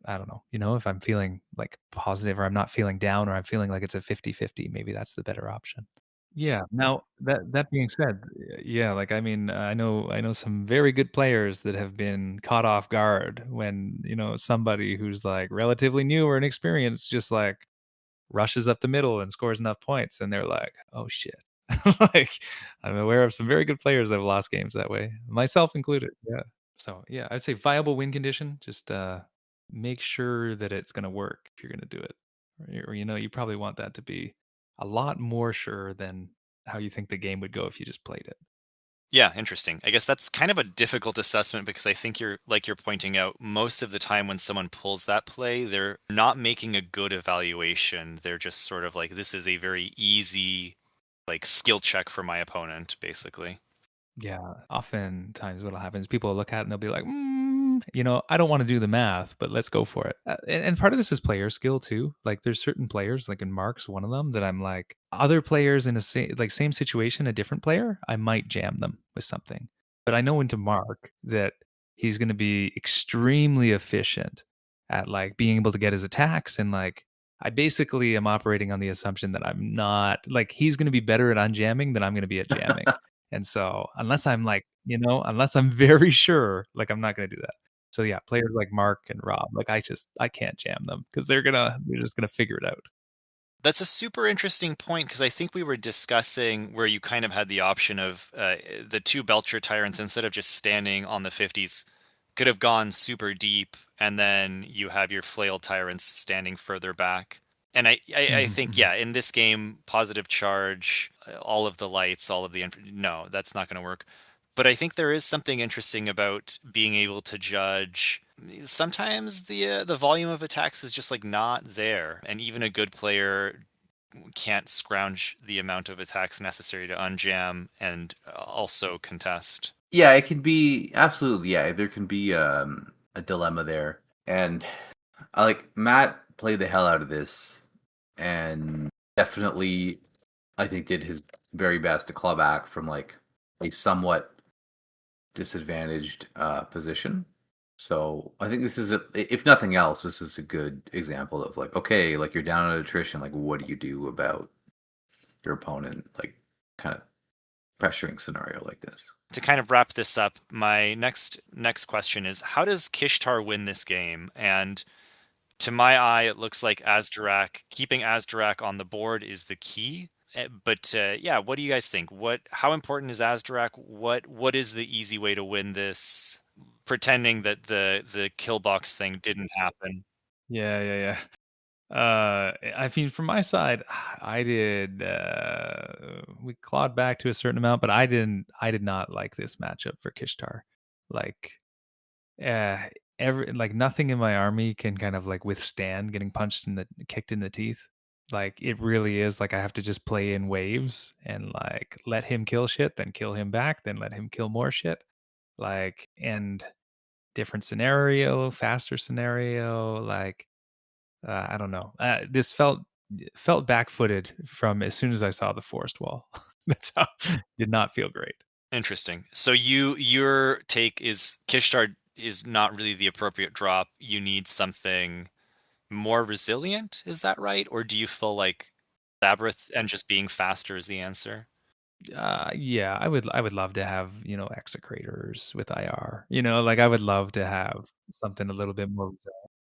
S3: I don't know, if I'm feeling like positive, or I'm not feeling down, or I'm feeling like it's a 50-50, maybe that's the better option. Yeah. Now that being said, yeah, like I mean, I know some very good players that have been caught off guard when somebody who's like relatively new or inexperienced just like rushes up the middle and scores enough points, and they're like, "Oh shit!" Like I'm aware of some very good players that have lost games that way, myself included. Yeah. So yeah, I'd say viable win condition. Just make sure that it's going to work if you're going to do it, or you probably want that to be a lot more sure than how you think the game would go if you just played it.
S1: Yeah, interesting. I guess that's kind of a difficult assessment because I think you're pointing out, most of the time when someone pulls that play, they're not making a good evaluation. They're just sort of like, this is a very easy like skill check for my opponent, basically.
S3: Yeah, oftentimes what'll happen is people will look at it and they'll be like, I don't want to do the math, but let's go for it. And part of this is player skill too. Like there's certain players, like in Mark's one of them, that I'm like, other players in a same situation, a different player, I might jam them with something. But I know into Mark that he's going to be extremely efficient at like being able to get his attacks, and like I basically am operating on the assumption that I'm not like he's going to be better at unjamming than I'm going to be at jamming. And so unless I'm like, unless I'm very sure, like I'm not gonna do that. So yeah, players like Mark and Rob, like I can't jam them because they're just gonna figure it out.
S1: That's a super interesting point because I think we were discussing where you kind of had the option of the two Belcher tyrants, instead of just standing on the 50s, could have gone super deep, and then you have your flail tyrants standing further back. And I think,
S3: Mhm.
S1: yeah, in this game, positive charge, all of the lights, all of the no, that's not going to work. But I think there is something interesting about being able to judge. Sometimes the volume of attacks is just like not there, and even a good player can't scrounge the amount of attacks necessary to unjam and also contest.
S2: Yeah, it can be absolutely. Yeah, there can be a dilemma there, and I like Matt played the hell out of this, and definitely, I think did his very best to claw back from like a somewhat disadvantaged position. So I think this is if nothing else, this is a good example of like, okay, like you're down at attrition, like what do you do about your opponent, like kind of pressuring scenario like this?
S1: To kind of wrap this up, my next question is, how does Kishtar win this game? And to my eye, it looks like Azdarak, keeping Azdarak on the board is the key. But yeah, what do you guys think? How important is Azdarak? What is the easy way to win this? Pretending that the kill box thing didn't happen.
S3: Yeah, yeah, yeah. I mean, from my side, I did. We clawed back to a certain amount, but I didn't. I did not like this matchup for Kishtar. Like, uh, like nothing in my army can kind of like withstand getting kicked in the teeth. Like it really is like I have to just play in waves and like let him kill shit, then kill him back, then let him kill more shit. Like, and different scenario, faster scenario, like I don't know. This felt back-footed from as soon as I saw the forest wall. That's how did not feel great.
S1: Interesting. So your take is Kishtar is not really the appropriate drop. You need something more resilient. Is that right? Or do you feel like Labyrinth and just being faster is the answer?
S3: Yeah, I would love to have, execrators with IR. Like I would love to have something a little bit more.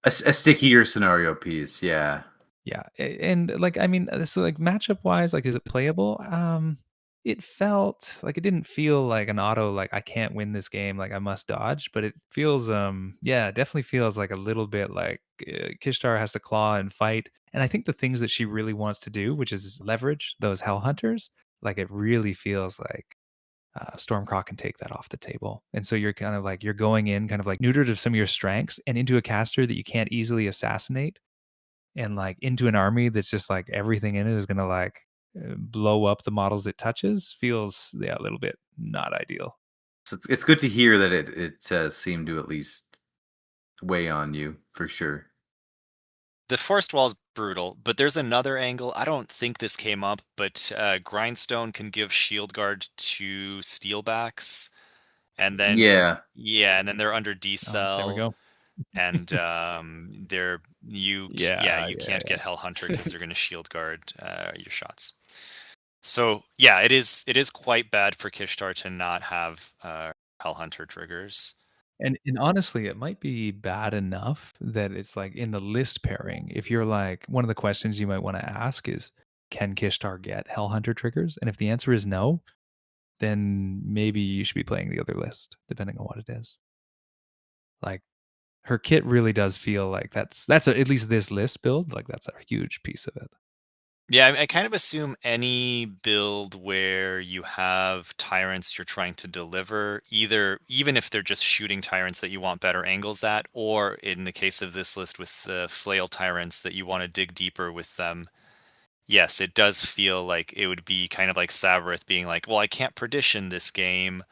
S2: A stickier scenario piece, yeah.
S3: Yeah, and like I mean, so like matchup wise, like is it playable? It felt like it didn't feel like an auto like I can't win this game, like I must dodge, but it feels yeah, it definitely feels like a little bit like Kishtar has to claw and fight. And I think the things that she really wants to do, which is leverage those hell hunters, like it really feels like Stormcraw can take that off the table. And so you're kind of like you're going in kind of like neutered of some of your strengths and into a caster that you can't easily assassinate, and like into an army that's just like everything in it is gonna like blow up the models it touches, feels yeah a little bit not ideal.
S2: So it's good to hear that it seemed to at least weigh on you for sure.
S1: The forest wall is brutal, but there's another angle. I don't think this came up, but Grindstone can give shield guard to steelbacks, and then
S2: Yeah.
S1: yeah, and then they're under
S3: Oh, there we
S1: decel,
S3: go.
S1: and yeah,
S3: Yeah,
S1: you
S3: yeah,
S1: can't
S3: yeah.
S1: get Hell Hunter because they're going to shield guard your shots. So yeah, it is quite bad for Kishtaar to not have Hellhunter triggers.
S3: And honestly, it might be bad enough that it's like in the list pairing. If you're like one of the questions you might want to ask is, can Kishtar get Hellhunter triggers? And if the answer is no, then maybe you should be playing the other list, depending on what it is. Like her kit really does feel like at least this list build, like that's a huge piece of it.
S1: Yeah, I kind of assume any build where you have tyrants you're trying to deliver, even if they're just shooting tyrants that you want better angles at, or in the case of this list with the flail tyrants that you want to dig deeper with them. Yes, it does feel like it would be kind of like Sabrith being like, well, I can't perdition this game.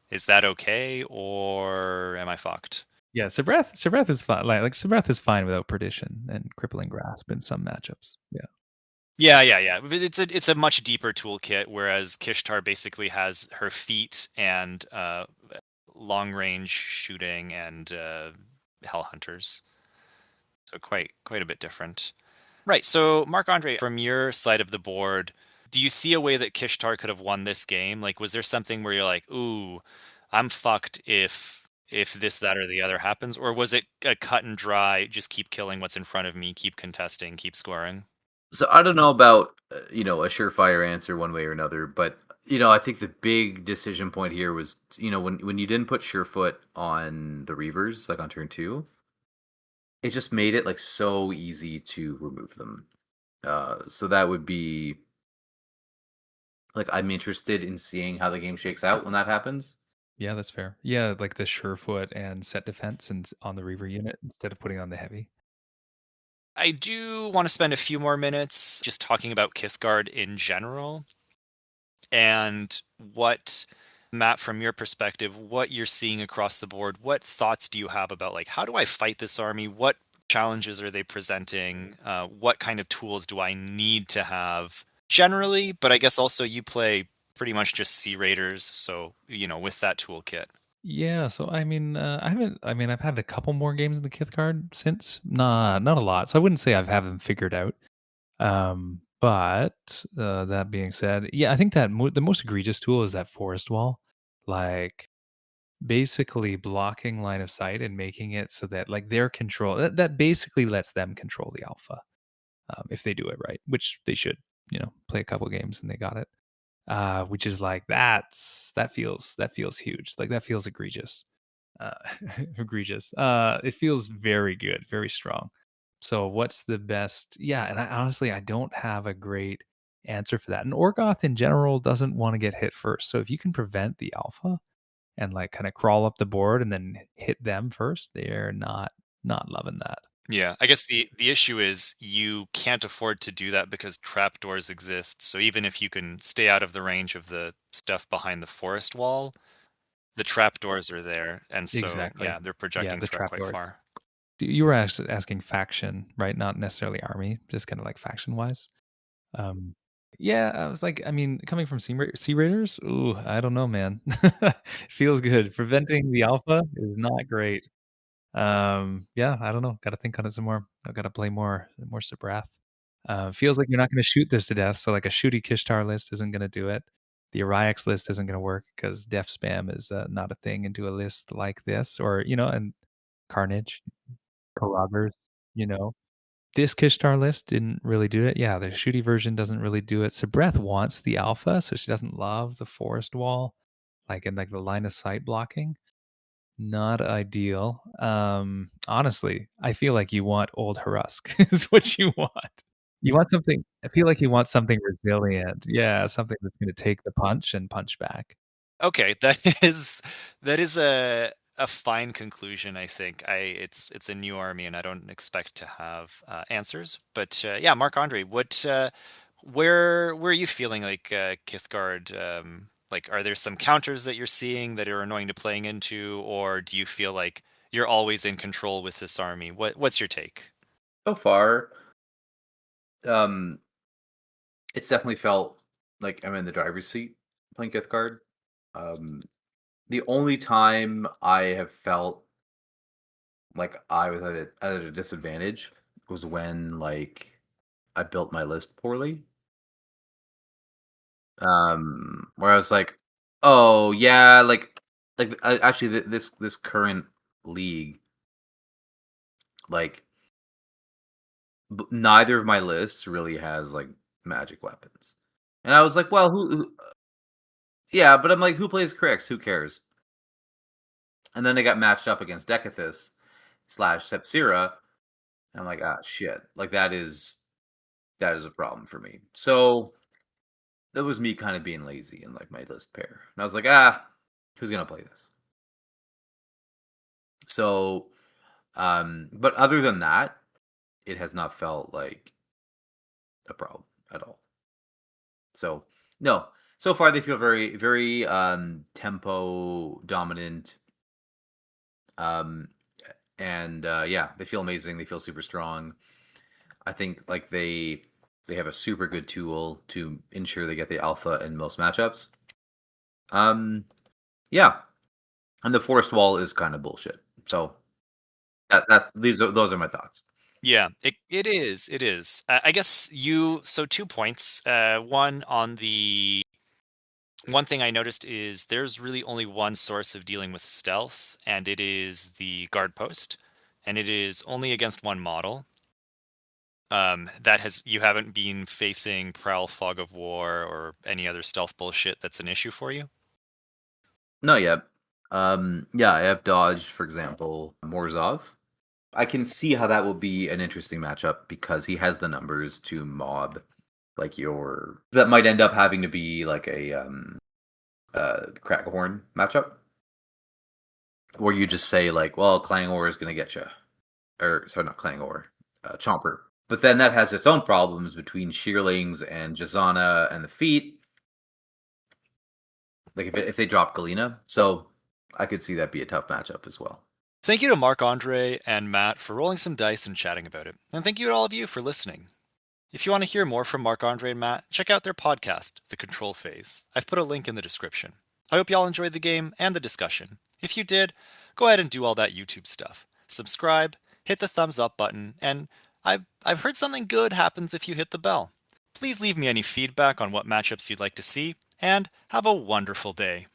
S1: Is that okay, or am I fucked?
S3: Yeah, Sabreth is fine. Like Sabreth is fine without perdition and crippling grasp in some matchups. Yeah.
S1: Yeah. But it's a much deeper toolkit, whereas Kishtar basically has her feet and long range shooting and hell hunters. So quite a bit different. Right. So Marc-André, from your side of the board, do you see a way that Kishtar could have won this game? Like, was there something where you're like, "Ooh, I'm fucked if this, that, or the other happens," or was it a cut and dry, just keep killing what's in front of me, keep contesting, keep scoring?
S2: So I don't know about a surefire answer one way or another, but I think the big decision point here was when you didn't put Surefoot on the Reavers like on turn two, it just made it like so easy to remove them. So that would be like I'm interested in seeing how the game shakes out when that happens.
S3: Yeah, that's fair. Yeah, like the Surefoot and set defense and on the Reaver unit instead of putting on the heavy.
S1: I do want to spend a few more minutes just talking about Kithguard in general and what, Matt, from your perspective, what you're seeing across the board. What thoughts do you have about like how do I fight this army? What challenges are they presenting? What kind of tools do I need to have generally? But I guess also you play pretty much just Sea Raiders, so with that toolkit.
S3: Yeah, so I mean, I've had a couple more games in the Kithguard since. Nah, not a lot. So I wouldn't say I've have them figured out. But that being said, yeah, I think that the most egregious tool is that forest wall. Like basically blocking line of sight and making it so that like their control that basically lets them control the alpha, if they do it right, which they should. Play a couple games and they got it. Which is like that feels huge. Like that feels egregious. Uh, egregious. It feels very good, very strong. So what's the best? Yeah, and I don't have a great answer for that. And Orgoth in general doesn't want to get hit first. So if you can prevent the alpha and like kind of crawl up the board and then hit them first, they're not loving that.
S1: Yeah, I guess the issue is you can't afford to do that because trapdoors exist. So even if you can stay out of the range of the stuff behind the forest wall, the trapdoors are there, and so
S3: Exactly.
S1: yeah, they're
S3: Yeah,
S1: projecting
S3: the
S1: threat quite
S3: trapdoors.
S1: far.
S3: You were asking faction, right? Not necessarily army, just kind of like faction wise. Um, yeah, I was like, I mean, coming from Sea Raiders, ooh, I don't know, man. It feels good. Preventing the alpha is not great. Yeah, I don't know. Got to think on it some more. I've got to play more Sabrath. Feels like you're not going to shoot this to death. So like a shooty Kishtar list isn't going to do it. The Ariax list isn't going to work because def spam is not a thing into a list like this, or and Carnage, Corrobbers, you know. This Kishtar list didn't really do it. Yeah, the shooty version doesn't really do it. Sabreth wants the alpha, so she doesn't love the forest wall, like in like the line of sight blocking. Not ideal. Honestly, I feel like you want old Harusk is what you want. You want something. I feel like you want something resilient. Yeah, something that's going to take the punch and punch back.
S1: Okay, that is a fine conclusion, I think. It's a new army, and I don't expect to have answers. But yeah, Marc-André, where are you feeling like Kithguard? Like, are there some counters that you're seeing that are annoying to playing into, or do you feel like you're always in control with this army? What's your take?
S2: So far, um, it's definitely felt like I'm in the driver's seat playing Kithguard. Um, the only time I have felt like I was at a disadvantage was when like I built my list poorly. Where I was like, oh yeah, actually this current league, like neither of my lists really has like magic weapons, and I was like, well, yeah, but I'm like, who plays Crix? Who cares? And then they got matched up against Decathus slash Sepsira, and I'm like, ah, shit, like that is a problem for me. So that was me kind of being lazy in like my list pair, and I was like, ah, who's gonna play this? So, but other than that, it has not felt like a problem at all. So no, so far they feel very, very tempo dominant. Um, and yeah, they feel amazing. They feel super strong. I think like they have a super good tool to ensure they get the alpha in most matchups. Yeah, and the forced wall is kind of bullshit. So those are my thoughts.
S1: Yeah, it is. It is. I guess so 2 points. One on the one thing I noticed is there's really only one source of dealing with stealth, and it is the guard post, and it is only against one model. You haven't been facing Prowl, Fog of War, or any other stealth bullshit that's an issue for you?
S2: Not yet. Yeah, I have dodged, for example, Morzov. I can see how that will be an interesting matchup because he has the numbers to mob like your that might end up having to be like a Crackhorn matchup where you just say like, well, Clangor is going to get you, or sorry, not Clangor, Chomper. But then that has its own problems between Shearlings and Jazana and the feet. Like if they drop Galena, so I could see that be a tough matchup as well.
S1: Thank you to Marc-André and Matt for rolling some dice and chatting about it. And thank you to all of you for listening. If you want to hear more from Marc-André and Matt, check out their podcast, The Control Phase. I've put a link in the description. I hope you all enjoyed the game and the discussion. If you did, go ahead and do all that YouTube stuff. Subscribe, hit the thumbs up button, and I've heard something good happens if you hit the bell. Please leave me any feedback on what matchups you'd like to see, and have a wonderful day.